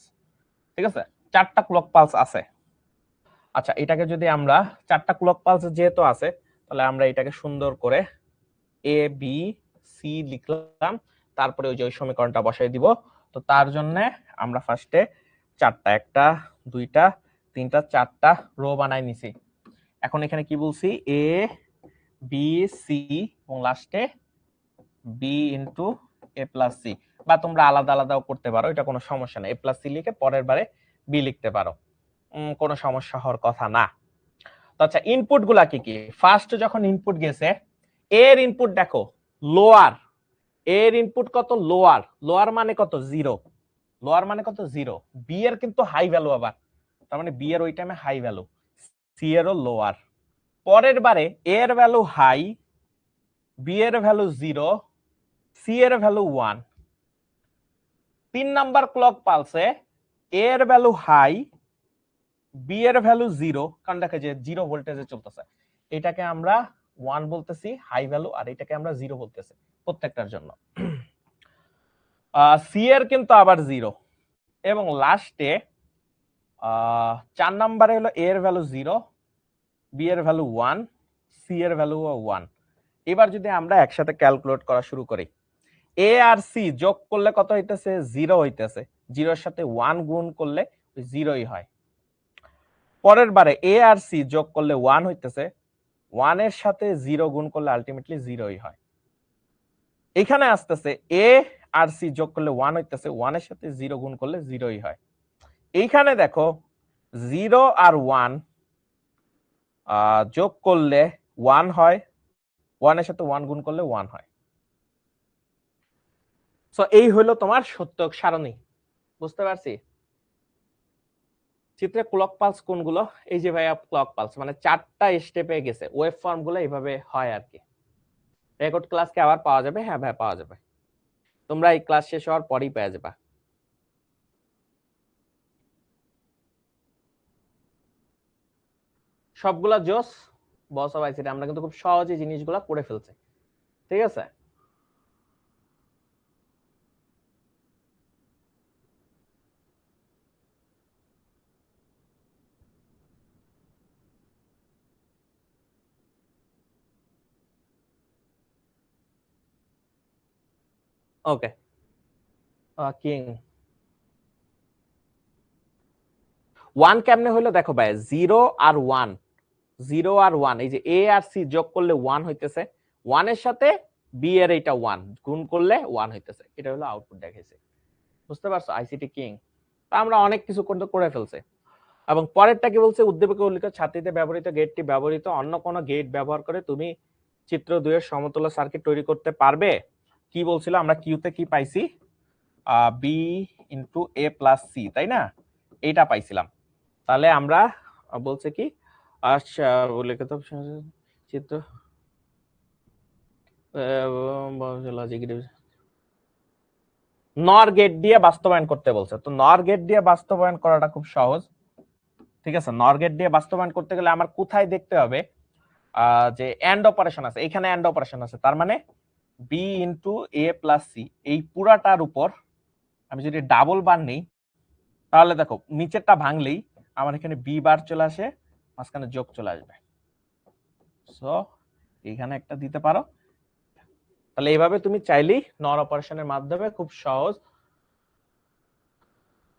ঠিক আছে, 4টা ক্লক পালস আছে। আচ্ছা, এটাকে যদি আমরা 4টা ক্লক পালস যেহেতু আছে, তাহলে আমরা এটাকে সুন্দর করে এ বি সি লিখলাম, তারপরে ওই যে ওই সমীকরণটা বসাই দিব। তো তার জন্য আমরা ফার্স্টে 4টা, 1টা 2টা 3টা 4টা রো বানাই নিছি। এখন এখানে কি বলছি, এ বি সি এবং লাস্টে বি ইন্টু এ প্লাস সি, বা তোমরা আলাদা আলাদাও করতে পারো, এটা কোনো সমস্যা নেই, এ প্লাস সি লিখে পরের বারে বি লিখতে পারো, কোনো সমস্যা হওয়ার কথা না। তো আচ্ছা, ইনপুট গুলা কি কি? ফার্স্ট যখন ইনপুট গেছে, এর ইনপুট দেখো লোয়ার, এর ইনপুট কত, লোয়ার, লোয়ার মানে কত, 0, লোয়ার মানে কত, 0, বি এর কিন্তু হাই ভ্যালু, আবার তার মানে বি এর ওই টাইমে হাই ভ্যালু, সি এরও লোয়ার। পরের বারে এর ভ্যালু হাই, বি এর ভ্যালু 0, সি এর ভ্যালু 1। 3 নাম্বার ক্লক পালসে এর ভ্যালু হাই, বি এর ভ্যালু 0, কারণ দেখে যে 0 ভোল্টেজে চলতেছে, এটাকে আমরা 1 বলতেছি হাই ভ্যালু, আর এটাকে আমরা 0 বলতেছি প্রত্যেকটার জন্য। সি এর কিন্তু আবার 0, এবং লাস্টে 4 নাম্বারে হলো এর ভ্যালু 0, বি এর ভ্যালু 1, সি এর ভ্যালু 1। এবার যদি আমরা একসাথে ক্যালকুলেট করা শুরু করি, এ আর সি যোগ করলে কত হইতেছে, 0 হইতেছে, 0 এর সাথে 1 গুণ করলে 0ই হয়। পরের বারে এ আর সি যোগ করলে 1 হইতেছে, 1 এর সাথে 0 গুণ করলে আলটিমেটলি 0ই হয়। এখানে আসতেছে এ আর সি যোগ করলে 1 হইতেছে, 1 এর সাথে 0 গুণ করলে 0ই হয়। এইখানে দেখো 0 আর 1 যোগ করলে 1 হয়, 1 এর সাথে 1 গুণ করলে 1 হয়। সো এই হলো তোমার সত্যক সারণী। বুঝতে পারছি? চিত্রে ক্লক পালস কোনগুলো? এই যে ভাইয়া ক্লক পালস, মানে 4টা স্টেপে গেছে, ওয়েভ ফর্ম গুলো এইভাবে হয় আর কি। রেকর্ড ক্লাস কি আবার পাওয়া যাবে? হ্যাঁ ভাই, পাওয়া যাবে, তোমরা এই ক্লাস শেষ হওয়ার পরেই পেয়ে যাবা। সবগুলা জোস বস অফ আইসিটি, আমরা কিন্তু খুব সহজে জিনিসগুলা করে ফেলছি। ঠিক আছে, ওকে। কিং 1 কেমনে হলো দেখো ভাই, 0 আর 1, 0 আর 1, এই যে এ আর সি যোগ করলে 1 হইতেছে, 1 এর সাথে বি এর এইটা 1 গুণ করলে 1 হইতেছে, এটা হলো আউটপুট দেখাইছে। বুঝতে পারছো? ICT king. তা আমরা অনেক কিছু করে ফেলছে। এবং পরেরটা কি বলছে, উদ্দীপকে উল্লিখিত ছাত্রীতে ব্যবহৃত গেটটি ব্যবহৃত অন্য কোনো গেট ব্যবহার করে তুমি চিত্র 2 এর সমতুল্য সার্কিট তৈরি করতে পারবে। কি বলছিল, আমরা কিউতে কি পাইছি, বি ইন্টু এ প্লাস সি, তাই না? এইটা পাইছিলাম। তাহলে আমরা বলছে কি, উল্লেখিত চিত্র নর গেট দিয়ে বাস্তবায়ন করতে বলছে। তো নর গেট দিয়ে বাস্তবায়ন করাটা খুব সহজ। ঠিক আছে, নর গেট দিয়ে বাস্তবায়ন করতে গেলে আমার কোথায় দেখতে হবে, যে এন্ড অপারেশন আছে, এখানে এন্ড অপারেশন আছে, তার মানে বি ইন্টু এ প্লাস সি, এই পুরাটার উপর আমি যদি ডাবল বার নেই, তাহলে দেখো নিচেরটা ভাঙলেই আমার এখানে বি বার চলে আসে, মাঝখানে যোগ চলে আসবে। সো এখানে একটা দিতে পারো। তাহলে এইভাবে তুমি চাইলেই নর অপারেশনের মাধ্যমে খুব সহজ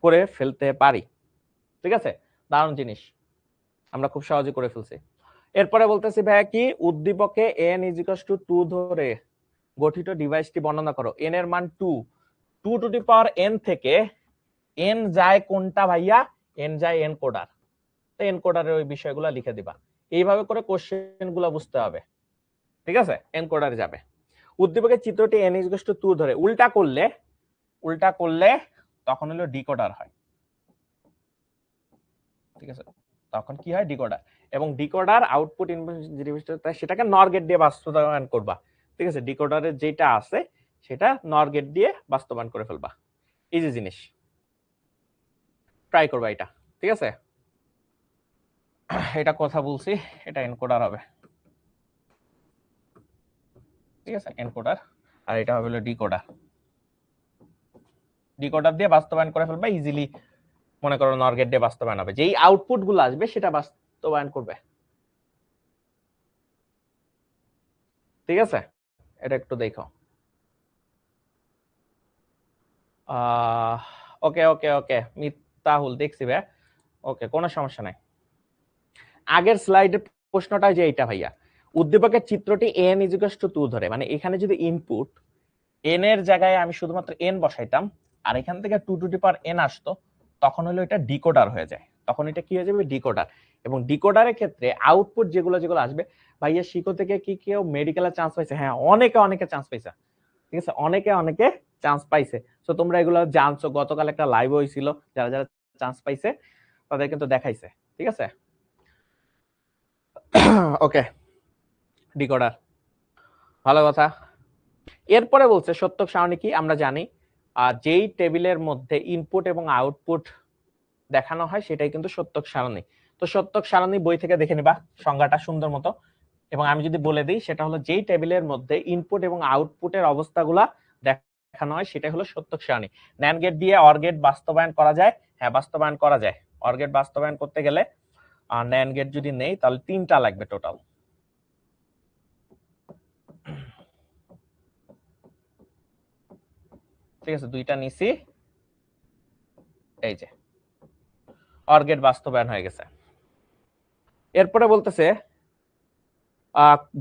করে ফেলতে পারি। ঠিক আছে, দারুণ জিনিস, আমরা খুব সহজে করে ফেলছি। এরপরে বলতেছি ভাইয়া কি, উদ্দীপকে n = 2 ধরে গঠিত ডিভাইসটি বর্ণনা করো। n এর মান 2, 2 টু দি পাওয়ার n থেকে n যায় কোনটা ভাইয়া, n যায় এনকোডার। তো এনকোডারের ওই বিষয়গুলো লিখে দিবা। এইভাবে করে কোশ্চেন গুলো বুঝতে হবে। ঠিক আছে, এনকোডারে যাবে। উদ্দীপকের চিত্রটি n = 2 ধরে উল্টা করলে তখন হলো ডিকোডার হয়। ঠিক আছে, তখন কি হয়, ডিকোডার। এবং ডিকোডার আউটপুট ইনপুট সেটাকে নর গেট দিয়ে বাস্তবায়ন করবা। ঠিক আছে, ডিকোডারের যেটা আছে সেটা নর গেট দিয়ে বাস্তবায়ন করে ফেলবা। ইজি জিনিস, ট্রাই করবা এটা। ঠিক আছে, এটা কথা বলছি, এটা এনকোডার হবে। ঠিক আছে, এনকোডার, আর এটা হবে ডিকোডার। ডিকোডার দিয়ে বাস্তবায়ন করে ফেলবা ইজিলি। মনে করো নর গেট দিয়ে বাস্তবায়ন হবে, যেই আউটপুট গুলো আসবে সেটা বাস্তবায়ন করবে। ঠিক আছে, এটা একটু দেখো। ওকে ওকে ওকে, মিতাহুল দেখছি ভাই। ওকে, কোনো সমস্যা নাই। আগের স্লাইডের প্রশ্নটা যে এইটা ভাইয়া, উদ্দীপকের চিত্রটি n = 2 ধরে, মানে এখানে যদি ইনপুট n এর জায়গায় আমি শুধুমাত্র n বসাইতাম আর এখান থেকে 2 টু দি পাওয়ার n আসতো, তখন হলো এটা ডিকোডার হয়ে যায়। তখন এটা কি হয়ে যাবে, ডিকোডার। এবং ডিকোডারের ক্ষেত্রে আউটপুট যেগুলো আসবে, ভাইয়া শিখো থেকে কি কেউ মেডিকেলে চান্স পাইছে? হ্যাঁ, অনেকে চান্স পাইছে। ঠিক আছে, অনেকে চান্স পাইছে। তো তোমরা এগুলো জানছো, গতকাল একটা লাইভ হয়েছিল, যারা যারা চান্স পাইছে তাদের কিন্তু দেখাইছে। ঠিক আছে, ওকে, ডিকোডার, ভালো কথা। এরপরে বলছে সত্যক সারণী কি, আমরা জানি যেই টেবিলের মধ্যে ইনপুট এবং আউটপুট দেখানো হয় সেটাই কিন্তু সত্যক সারণী। তো সত্যক সারণী বই থেকে দেখে নিবা সংজ্ঞাটা সুন্দর মতো। এবং আমি যদি বলে দিই, সেটা হলো যেই টেবিলের মধ্যে ইনপুট এবং আউটপুটের অবস্থাগুলা দেখানো হয় সেটাই হলো সত্যক সারণী। ন্যান্ড গেট দিয়ে অর গেট বাস্তবায়ন করা যায়, হ্যাঁ বাস্তবায়ন করা যায়। অর গেট বাস্তবায়ন করতে গেলে ন্যান্ড গেট যদি নেই তাহলে 3টা লাগবে টোটাল। ঠিক আছে, 2টা নিছি, এই যে অর গেট বাস্তবায়ন হয়ে গেছে। এরপরে বলতেছে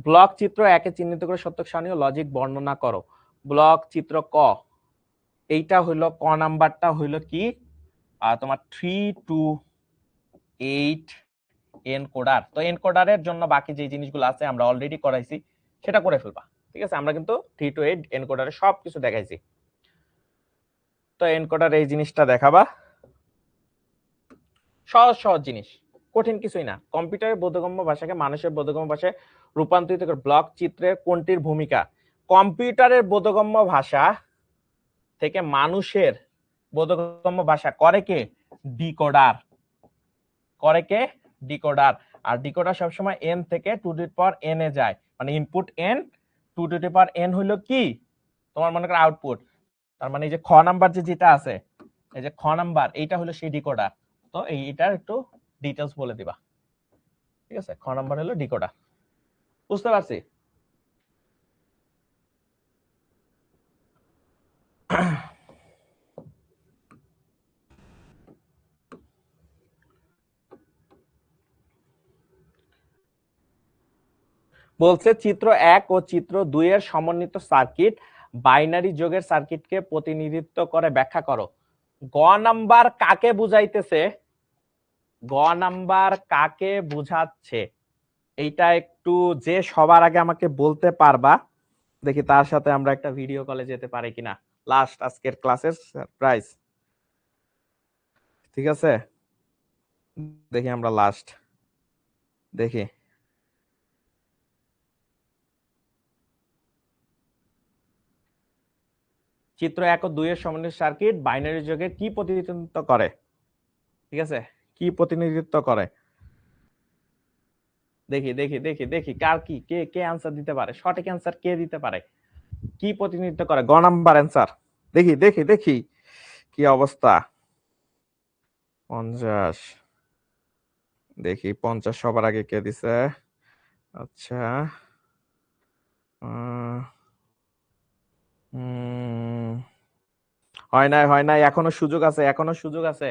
ব্লক চিত্র 1 চিহ্নিত করে সত্যক সারণী ও লজিক বর্ণনা করো। ব্লক চিত্র ক, এইটা হইলো ক নাম্বারটা হইলো কি, তোমার 3 to 8 এনকোডার। তো এনকোডারের জন্য বাকি যে জিনিসগুলো আছে আমরা অলরেডি করাইছি, সেটা করে ফেলবা। ঠিক আছে, আমরা কিন্তু 3 to 8 এনকোডারে সবকিছু দেখাইছি। তো এনকোডার এই জিনিসটা দেখাবা, সহজ জিনিস, কঠিন কিছুই না। কম্পিউটারের বোধগম্য ভাষাকে মানুষের বোধগম্য ভাষায় রূপান্তরিত করে ব্লক চিত্রের কোনটির ভূমিকা? কম্পিউটারের বোধগম্য ভাষা থেকে মানুষের বোধগম্য ভাষা করে কে? ডিকোডার। করে কে? ডিকোডার। আর ডিকোডার সবসময় n থেকে 2 টু দি পাওয়ার n এ যায়, মানে input n, 2 to the power n হইলো কি তোমার মনে করো আউটপুট। তার মানে এই যে খ নাম্বার যেটা আছে, এই যে খ নাম্বার, এইটা হলো সেই ডিকোডার। তো এইটার একটু ডিটেইলস বলে দিবা। ঠিক আছে, খ নাম্বার হলো ডিকোডার। বুঝতে পারছি? বলছে চিত্র 1 ও চিত্র 2 এর সমন্বিত সার্কিট বাইনারি যোগের সার্কিটকে প্রতিনিধিত্ব করে ব্যাখ্যা করো। গ নাম্বার কাকে বুঝাইতেছে, গ নাম্বার কাকে বুঝাচ্ছে, এইটা একটু যে সবার আগে আমাকে বলতে পারবা, দেখি তার সাথে আমরা একটা ভিডিও কলে যেতে পারি কিনা। লাস্ট আজকের ক্লাসের সারপ্রাইজ, ঠিক আছে? দেখি আমরা লাস্ট দেখি। চিত্র 1 ও 2 এর সমন্বয় সার্কিট বাইনারি যোগের কি প্রতিনিধিত্ব করে? ঠিক আছে, কি প্রতিনিধিত্ব করে? দেখি দেখি দেখি দেখি কার কি, কে কে आंसर দিতে পারে, সঠিক आंसर কে দিতে পারে, কি প্রতিনিধিত্ব করে? গ নাম্বার आंसर। দেখি দেখি দেখি কি অবস্থা। 50, দেখি 50 সবার আগে কে দিছে। আচ্ছা, হয় নাই, এখনো সুযোগ আছে, এখনো সুযোগ আছে।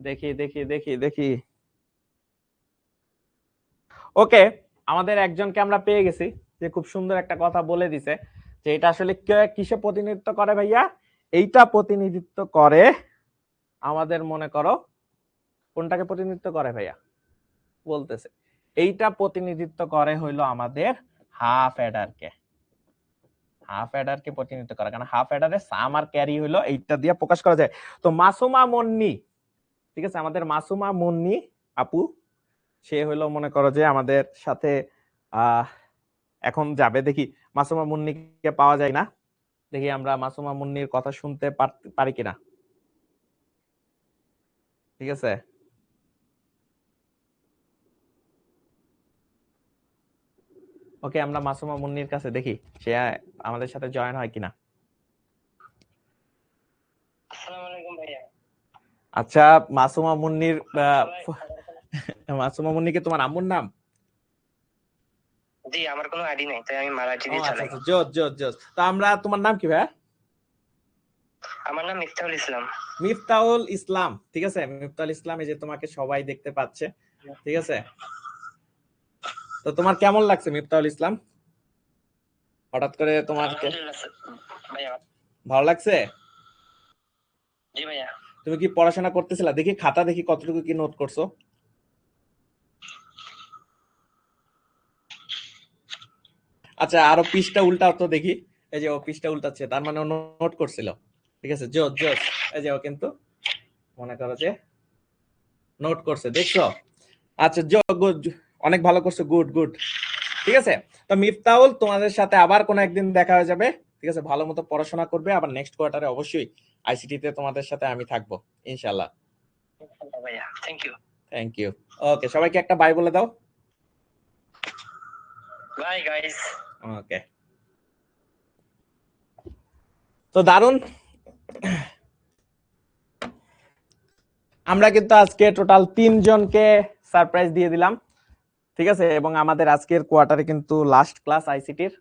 দেখি দেখি দেখি দেখি। ওকে, আমাদের একজনকে আমরা পেয়ে গেছি যে খুব সুন্দর একটা কথা বলে দিছে যে এটা আসলে কিসে প্রতিনিধিত্ব করে ভাইয়া? এইটা প্রতিনিধিত্ব করে আমাদের, মনে করো কোনটাকে প্রতিনিধিত্ব করে ভাইয়া? বলতেছে এইটা প্রতিনিধিত্ব করে হইলো আমাদের হাফ অ্যাডারকে, হাফ অ্যাডারকে প্রতিনিধিত্ব করে, কারণ হাফ অ্যাডারের সাম আর ক্যারি হইলো এইটা দিয়ে প্রকাশ করা যায়। তো মাসুমা মুন্নি, ঠিক আছে, আমাদের মাসুমা মুন্নি আপু, সে হইলো মনে করো যে আমাদের সাথে এখন যাবে। দেখি মাসুমা মুন্নিকে পাওয়া যায় না, দেখি আমরা মাসুমা মুন্নির কথা শুনতে পারি কিনা। ঠিক আছে, ওকে, আমরা মাসুমা মুন্নির কাছে দেখি সে আমাদের সাথে জয়েন হয় কিনা। আসসালামু আলাইকুম ভাইয়া। আচ্ছা, মাসুমা মুন্নির মাসুমা মুন্নি কি তোমার আম্মুর নাম? জি, আমার কোনো আইডি নাই, তাই আমি মারাঠি দিয়ে আচ্ছা চালাই। আচ্ছা, জোস জোস জোস। তো আমরা, তোমার নাম কি ভাইয়া? আমার নাম মিফতাহুল ইসলাম। মিফতাহুল ইসলাম, ঠিক আছে, মিফতাহুল ইসলাম, এই যে তোমাকে সবাই দেখতে পাচ্ছে, ঠিক আছে। তো তোমার কেমন লাগছে মিফতাহুল ইসলাম? হঠাৎ করে তোমার ভাইয়া ভালো লাগছে? জি ভাইয়া। তুমি কি পড়াশোনা করতেছিলা? দেখি খাতা, দেখি কতটুকু কি নোট করছো। আচ্ছা, আরো পৃষ্ঠা উল্টাও তো দেখি। এই যে ও পৃষ্ঠা উল্টাচ্ছে, তার মানে ও নোট করছিল, ঠিক আছে, জোস জোস। এই যে ও কিন্তু মনে করো যে নোট করছে, দেখছো? আচ্ছা, গুড, অনেক ভালো করছো, গুড গুড, ঠিক আছে। তো মিফতাহুল, তোমাদের সাথে আবার কোনো একদিন দেখা হয়ে যাবে, ঠিক আছে। ভালো মতো পড়াশোনা করবে, আবার নেক্সট কোয়ার্টারে অবশ্যই আইসিটি তে তোমাদের সাথে আমি থাকবো ইনশাআল্লাহ। ভাইয়া thank you. Thank you. Okay, সবাইকে একটা বাই বলে দাও। Bye guys. ওকে, তো দারুন, আমরা কিন্তু আজকে টোটাল 3 জনকে সারপ্রাইজ দিয়ে দিলাম, ঠিক আছে। এবং আমাদের আজকের কোয়ার্টারে কিন্তু লাস্ট ক্লাস আইসিটির।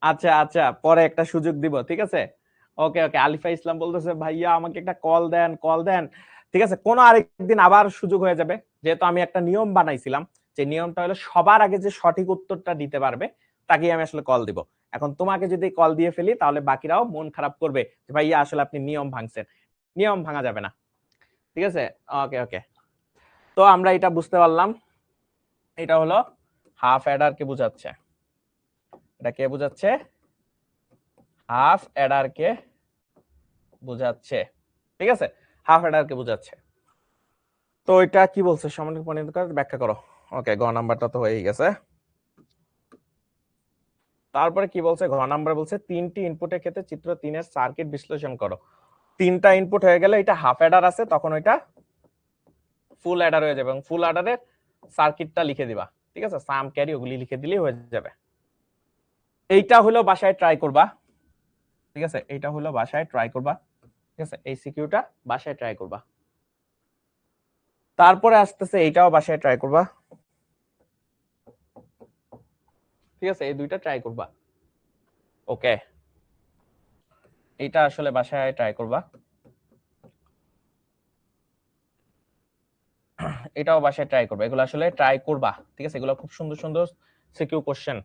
আচ্ছা আচ্ছা, পরে একটা সুযোগ দিব, ঠিক আছে। ওকে ওকে, আলিফা ইসলাম বলতেছে ভাইয়া আমাকে একটা কল দেন, কল দেন, ঠিক আছে। কোনো আরেকদিন আবার সুযোগ হয়ে যাবে, যেহেতু আমি একটা নিয়ম বানাইছিলাম, যে নিয়মটা হলো সবার আগে যে সঠিক উত্তরটা দিতে পারবে তাকেই আমি আসলে কল দিব। এখন তোমাকে যদি কল দিয়ে ফেলি তাহলে বাকিরাও মন খারাপ করবে যে ভাইয়া আসলে আপনি নিয়ম ভাঙছেন। নিয়ম ভাঙা যাবে না, ঠিক আছে। ওকে ওকে, তো আমরা এটা বুঝতে পারলাম, এটা হলো হাফ অ্যাডার কে বোঝাচ্ছে। এটা কে বোঝাচ্ছে? হাফ অ্যাডার কে বোঝাচ্ছে, ঠিক আছে, হাফ অ্যাডার কে বোঝাচ্ছে। তো এটা কি বলছে? সামান্য পরিণত করে ব্যাখ্যা করো। ওকে, গ নাম্বারটা তো হয়ে গেছে। তারপরে কি বলছে? ঘ নাম্বার বলছে 3টি ইনপুটের ক্ষেত্রে চিত্র 3 এর সার্কিট বিশ্লেষণ করো। 3টা ইনপুট হয়ে গেলে এটা হাফ অ্যাডার আছে, তখন ওইটা ফুল অ্যাডার হয়ে যাবে, এবং ফুল অ্যাডারের সার্কিটটা লিখে দিবা, ঠিক আছে, সাম ক্যারি ওগুলি লিখে দিলেই হয়ে যাবে। এইটা হলো বাসায় ট্রাই করবা, ঠিক আছে, এইটা হলো বাসায় ট্রাই করবা, ঠিক আছে, এই সিকিউটা বাসায় ট্রাই করবা। তারপরে আসতেছে এইটাও বাসায় ট্রাই করবা, ঠিক আছে, এই দুইটা ট্রাই করবা। ওকে, এইটা আসলে বাসায় ট্রাই করবা, এটাও বাসায় ট্রাই করবা, এগুলো আসলে ট্রাই করবা, ঠিক আছে, এগুলো খুব সুন্দর সুন্দর সিকিউ কোশ্চেন।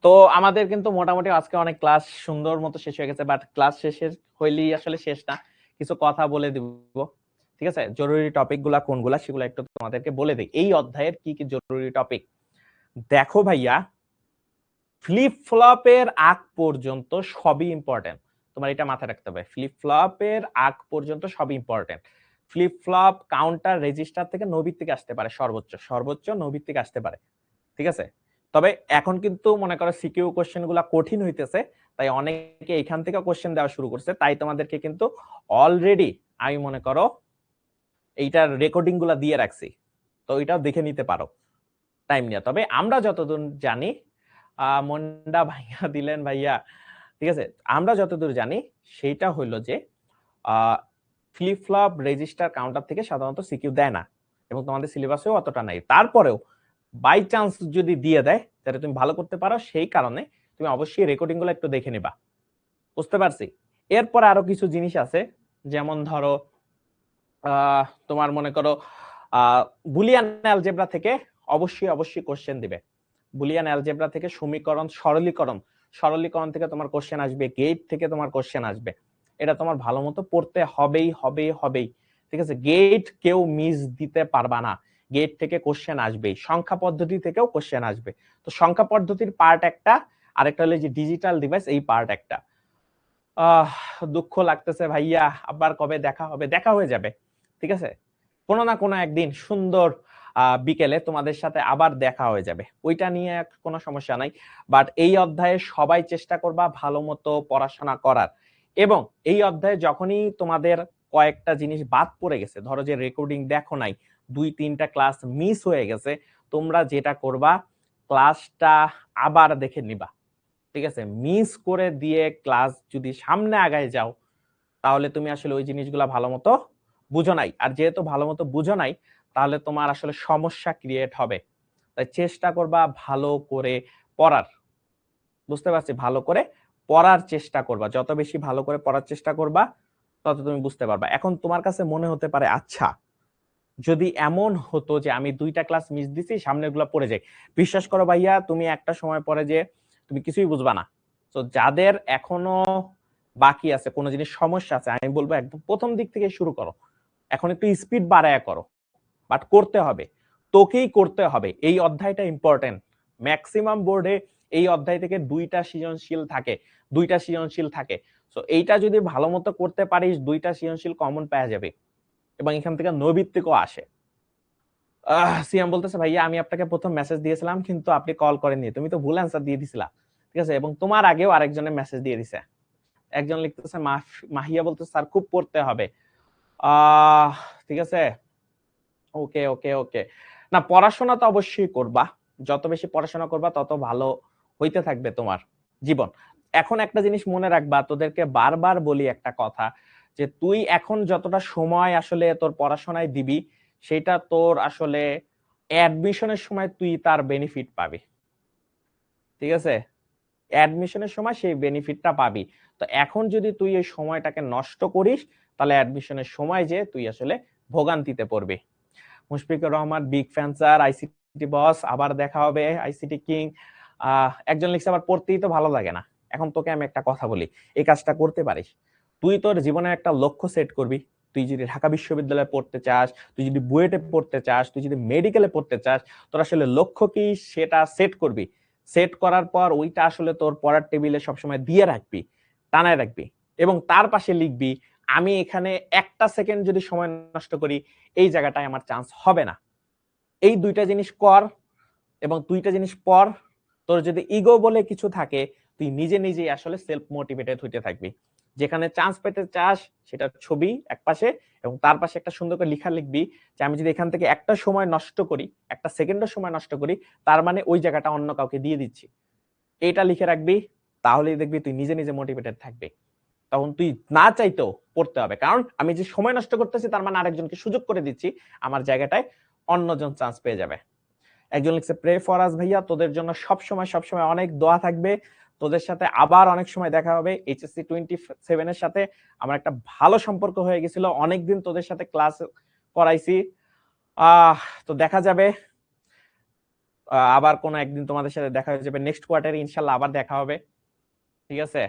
তো আমাদের কিন্তু মোটামুটি আজকে অনেক ক্লাস সুন্দর মতো শেষ হয়ে গেছে, বাট ক্লাস শেষের হইলেই আসলে শেষ না, কিছু কথা বলে দিব। ঠিক আছে, জরুরি টপিক গুলা কোনগুলা সেগুলো একটু তোমাদেরকে বলে দিই। এই অধ্যায়ের কি কি জরুরি টপিক দেখো ভাইয়া, ফ্লিপ ফ্লপের আগ পর্যন্ত সবই ইম্পর্টেন্ট, তোমার এটা মাথায় রাখতে হবে। ফ্লিপ ফ্লপের আগ পর্যন্ত সবই important. Flip flop counter register থেকে নবির থেকে আসতে পারে, সর্বোচ্চ সর্বোচ্চ নবির থেকে আসতে পারে। ঠিক আছে, তবে এখন কিন্তু মনে করো সিকিউ কোশ্চেন গুলা কঠিন হইতেছে, তাই অনেকে এখান থেকে কোশ্চেন দেওয়া শুরু করছে। তাই তোমাদেরকে কিন্তু অলরেডি আমি মনে করো এইটার রেকর্ডিং গুলা দিয়ে রাখছি, তো এটাও দেখে নিতে পারো টাইম নিয়ে। তবে আমরা যতদূর জানি, মন্ডা ভাইয়া দিলেন ভাইয়া, ঠিক আছে, আমরা যতদূর জানি সেইটা হইলো যে ফ্লিপ ফ্লপ রেজিস্টার কাউন্টার থেকে সাধারণত সিকিউ দেয় না, এবং তোমাদের সিলেবাসেও অতটা নাই। তারপরেও বাই চান্স যদি দিয়ে দেয় তাহলে তুমি ভালো করতে পারো, সেই কারণে তুমি অবশ্যই রেকর্ডিং গুলো একটু দেখে নিবা। বুঝতে পারছি। এরপর আরো কিছু জিনিস আছে, যেমন ধরো তোমার মনে করো বুলিয়ান অ্যালজেব্রা থেকে অবশ্যই অবশ্যই কোশ্চেন দিবে। বুলিয়ান অ্যালজেব্রা থেকে সমীকরণ সরলীকরণ, সরলীকরণ থেকে তোমার কোশ্চেন আসবে, গেট থেকে তোমার কোশ্চেন আসবে। এটা তোমার ভালো মতো পড়তে হবেই হবেই হবেই। ঠিক আছে, গেট কেউ মিস দিতে পারবা না, গেট থেকে কোশ্চেন আসবেই। সংখ্যা পদ্ধতি থেকেও কোশ্চেন আসবে। তো সংখ্যা পদ্ধতির পার্ট একটা, আরেকটা হলো যে ডিজিটাল ডিভাইস, এই পার্ট একটা। দুঃখ লাগতেছে ভাইয়া, আবার কবে দেখা হবে? দেখা হয়ে যাবে, ঠিক আছে, কোনো না কোনো একদিন সুন্দর বিকেলে তোমাদের সাথে আবার দেখা হয়ে যাবে, ওইটা নিয়ে কোনো সমস্যা নাই। বাট এই অধ্যায়ে সবাই চেষ্টা করবা ভালো মতো পড়াশোনা করার। এবং এই অধ্যায়ে যখনই তোমাদের কয়েকটা জিনিস বাদ পড়ে গেছে, ধরো যে রেকর্ডিং দেখো নাই, 2-3টা ক্লাস মিস হয়ে গেছে, তোমরা যেটা করবা ক্লাসটা আবার দেখে নিবা। ঠিক আছে, মিস করে দিয়ে ক্লাস যদি সামনে আগায় যাও, তাহলে তুমি আসলে ওই জিনিসগুলা ভালো মতো বুঝো নাই। আর যেহেতু ভালো মতো বুঝো নাই, তাহলে তোমার আসলে সমস্যা ক্রিয়েট হবে। তাই চেষ্টা করবা ভালো করে পড়ার। বুঝতে পারছি, ভালো করে পড়ার চেষ্টা করবা, যত বেশি ভালো করে পড়ার চেষ্টা করবা তত তুমি বুঝতে পারবা। এখন তোমার কাছে মনে হতে পারে, আচ্ছা যদি এমন হতো যে আমি 2টা ক্লাস মিস দিছি, সামনের গুলা পড়ে যাই, বিশ্বাস করো ভাইয়া তুমি একটা সময় পরে যে তুমি কিছুই বুঝবা না। তো যাদের এখনো বাকি আছে, কোনো জিনিস সমস্যা আছে, আমি বলবো একদম প্রথম দিক থেকে শুরু করো। এখন একটু স্পিড বাড়ায়া করো, বাট করতে হবে, তোকেই করতে হবে। এই অধ্যায়টা ইম্পর্টেন্ট। ম্যাক্সিমাম বোর্ডে এই অধ্যায় থেকে 2টা সৃজনশীল থাকে, 2টা সৃজনশীল থাকে। তো এইটা যদি ভালো মতো করতে পারিস, 2টা সৃজনশীল কমন পাওয়া যাবে, এবং এখান থেকে নৈবিত্তিকও আসে। সিয়াম বলতেছে ভাইয়া আমি আপনাকে প্রথম মেসেজ দিয়েছিলাম কিন্তু আপনি কল করেননি, তুমি তো ভুল অ্যান্সার দিয়ে দিছিলা। ঠিক আছে, এবং তোমার আগেও আরেকজনের মেসেজ দিয়ে দিছে। একজন লিখতেছে মাহিয়া বলতেছে স্যার খুব পড়তে হবে। আহ ঠিক আছে, ওকে ওকে ওকে। না, পড়াশোনা তো অবশ্যই করবা, যত বেশি পড়াশোনা করবা তত ভালো হইতে থাকবে তোমার জীবন। এখন একটা জিনিস মনে রাখবা, তোদেরকে বারবার বলি একটা কথা, যে তুই এখন যতটা সময় আসলে তোর পড়াশোনায় দিবি, সেটা তোর আসলে অ্যাডমিশনের সময় তুই তার বেনিফিট পাবি। ঠিক আছে, অ্যাডমিশনের সময় সেই বেনিফিটটা পাবি। তো এখন যদি তুই এই সময়টাকে নষ্ট করিস, তাহলে অ্যাডমিশনের সময় যে তুই আসলে ভোগান্তিতে পড়বি। Mushfiqur Rahman big fan sir, ICT boss, আবার দেখা হবে আইসিটি কিং। একজন লিখছে আবার পড়তেই তো ভালো লাগে না। এখন তোকে আমি একটা কথা বলি, এই কাজটা করতে পারিস। তুই তোর জীবনের একটা লক্ষ্য সেট করবি। তুই যদি ঢাকা বিশ্ববিদ্যালয়ে পড়তে চাস, তুই যদি বুয়েটে পড়তে চাস, তুই যদি মেডিকেলে পড়তে চাস, তোর আসলে লক্ষ্য কি সেটা সেট করবি। সেট করার পর ওইটা আসলে তোর পড়ার টেবিলে সবসময় দিয়ে রাখবি, টানায় রাখবি, এবং তার পাশে লিখবি আমি এখানে একটা সেকেন্ড যদি সময় নষ্ট করি, এই জায়গাটায় আমার চান্স হবে না। এই 2টা জিনিস কর, এবং 2টা জিনিস পর। তোর যদি ইগো বলে কিছু থাকে, তুই নিজে নিজেই আসলে সেলফ মোটিভেটেড হইতে থাকবি। যেখানে চান্স পেতে চাস সেটা ছবি এক পাশে, এবং তার পাশে একটা সুন্দর করে লেখা লিখবি যে আমি যদি এখান থেকে একটা সময় নষ্ট করি, একটা সেকেন্ডের সময় নষ্ট করি, তার মানে ওই জায়গাটা অন্য কাউকে দিয়ে দিচ্ছি। এটা লিখে রাখবি, তাহলেই দেখবি তুই নিজে নিজে মোটিভেটেড থাকবি। তখন তুই না চাইতেও পড়তে হবে, কারণ আমি যে সময় নষ্ট করতেছি তার মানে আরেকজনকে সুযোগ করে দিচ্ছি, আমার জায়গাটায় অন্যজন চান্স পেয়ে যাবে। একজন লিখছে প্রে ফর আস ভাইয়া, তোদের জন্য সবসময় সবসময় অনেক দোয়া থাকবে। তোদের সাথে আবার অনেক সময় দেখা হবে। এইচএসসি 27 এর সাথে আমার একটা ভালো সম্পর্ক হয়ে গেছিল, অনেকদিন তোদের সাথে ক্লাস করাইছি। তো দেখা যাবে। আবার কোনো একদিন তোমাদের সাথে দেখা হয়ে যাবে, নেক্সট কোয়ার্টারে ইনশাল্লাহ আবার দেখা হবে, ঠিক আছে?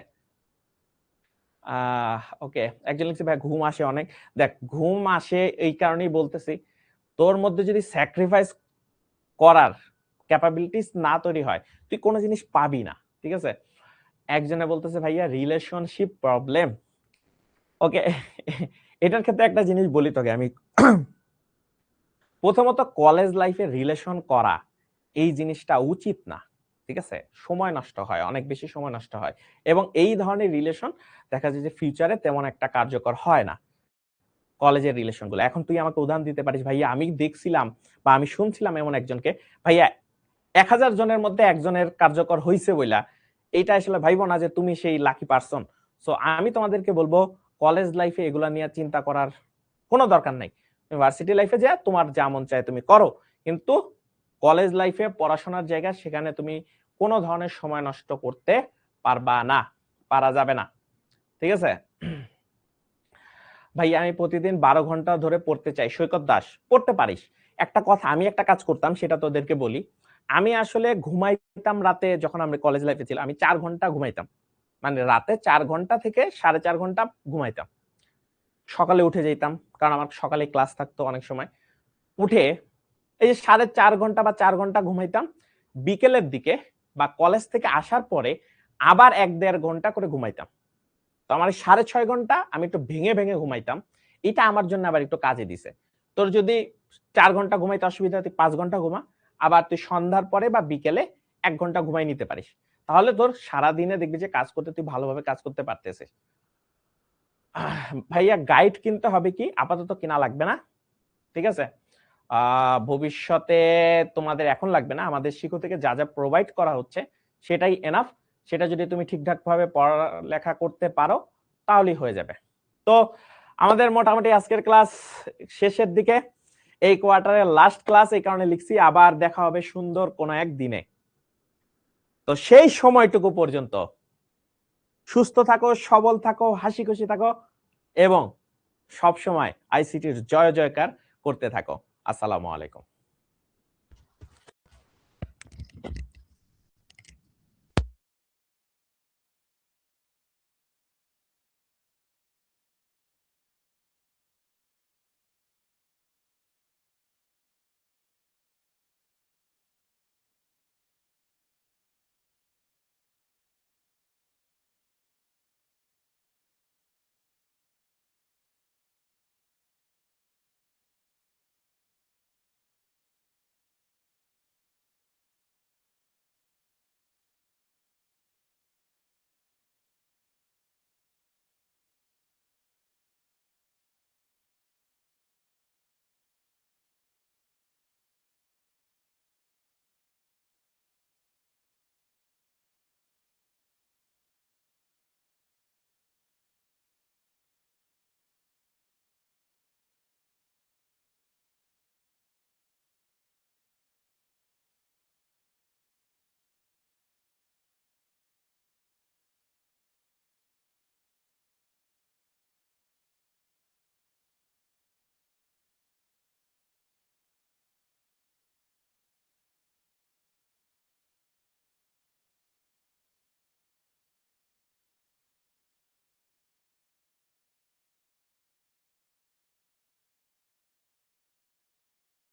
ওকে, একজন লিখছে ভাই ঘুম আসে অনেক। দেখ, ঘুম আসে এই কারণেই বলতেছি, তোর মধ্যে যদি স্যাক্রিফাইস করার ক্যাপাবিলিটিস না তৈরি হয়, তুই কোনো জিনিস পাবি না, ঠিক আছে? একজনে বলতেছে ভাইয়া রিলেশনশিপ প্রবলেম। ওকে, এটার ক্ষেত্রে একটা জিনিস বলি তোকে আমি। প্রথমত কলেজ লাইফে রিলেশন করা এই জিনিসটা উচিত না, ঠিক আছে? সময় নষ্ট হয়, অনেক বেশি সময় নষ্ট হয়, এবং এই ধরনের রিলেশন দেখা যায় যে ফিউচারে তেমন একটা কার্যকর হয় না কলেজের রিলেশন গুলো। এখন তুই আমাকে উদাহরণ দিতে পারিস, ভাইয়া আমি দেখছিলাম বা আমি শুনছিলাম এমন একজনকে, ভাইয়া 1000 জনের মধ্যে একজনের কার্যকর হইছে বইলা এইটা আসলে ভাইবো না যে তুমি সেই লাকি পারসন। সো আমি তোমাদেরকে বলবো কলেজ লাইফে এগুলা নিয়ে চিন্তা করার কোনো দরকার নাই। ইউনিভার্সিটি লাইফে যা তোমার যা মন চায় তুমি করো, কিন্তু কলেজ লাইফে পড়াশোনার জায়গা, সেখানে তুমি কোনো ধরনের সময় নষ্ট করতে পারবা না, পারা যাবে না, ঠিক আছে? ভাই আমি প্রতিদিন 12 ঘন্টা ধরে পড়তে চাই। সৈকত দাস, পড়তে পারিস। একটা কথা, আমি একটা কাজ করতাম সেটা তোদেরকে বলি। আমি আসলে ঘুমাইতাম রাতে, যখন আমি কলেজ লাইফে ছিলাম আমি 4 ঘন্টা ঘুমাইতাম। মানে রাতে 4 ঘন্টা থেকে 4.5 ঘন্টা ঘুমাইতাম। সকালে উঠে যেতাম, কারণ আমার সকালে ক্লাস থাকতো অনেক সময়। উঠে এই যে 4.5 ঘন্টা বা 4 ঘন্টা ঘুমাইতাম। বিকেলের দিকে বা কলেজ থেকে আসার পরে আবার 1-1.5 ঘন্টা করে ঘুমাইতাম। তো আমার 6.5 ঘন্টা আমি একটু ভেঙে ভেঙে ঘুমাইতাম। এটা আমার জন্য আবার একটু কাজে দিছে। তোর যদি 4 ঘন্টা ঘুমাইতে অসুবিধা হয়, তুই 5 ঘন্টা ঘুমা। আবার তুই সন্ধ্যার পরে বা বিকেলে 1 ঘন্টা ঘুমাই নিতে পারিস। তাহলে তোর সারা দিনে দেখবি যে কাজ করতে তুই ভালোভাবে কাজ করতে পারতেছিস। ভাইয়া গাইড কিনতে হবে কি? আপাতত কিনা লাগবে না, ঠিক আছে? ভবিষ্যতে তোমাদের এখন লাগবে না, আমাদের শিক্ষক থেকে যা যা প্রোভাইড করা হচ্ছে সেটাই এনাফ। সেটা যদি তুমি ঠিকঠাক ভাবে পড়ালেখা করতে পারো তাহলেই হয়ে যাবে। তো আমাদের মোটামুটি আজকের ক্লাস শেষের দিকে, এই কোয়ার্টারের লাস্ট ক্লাস, এই কারণে লিখছি আবার দেখা হবে সুন্দর কোনো এক দিনে। তো সেই সময়টুকু পর্যন্ত সুস্থ থাকো, সবল থাকো, হাসি খুশি থাকো, এবং সব সময় আইসিটির জয় জয়কার করতে থাকো। আসসালামু আলাইকুম।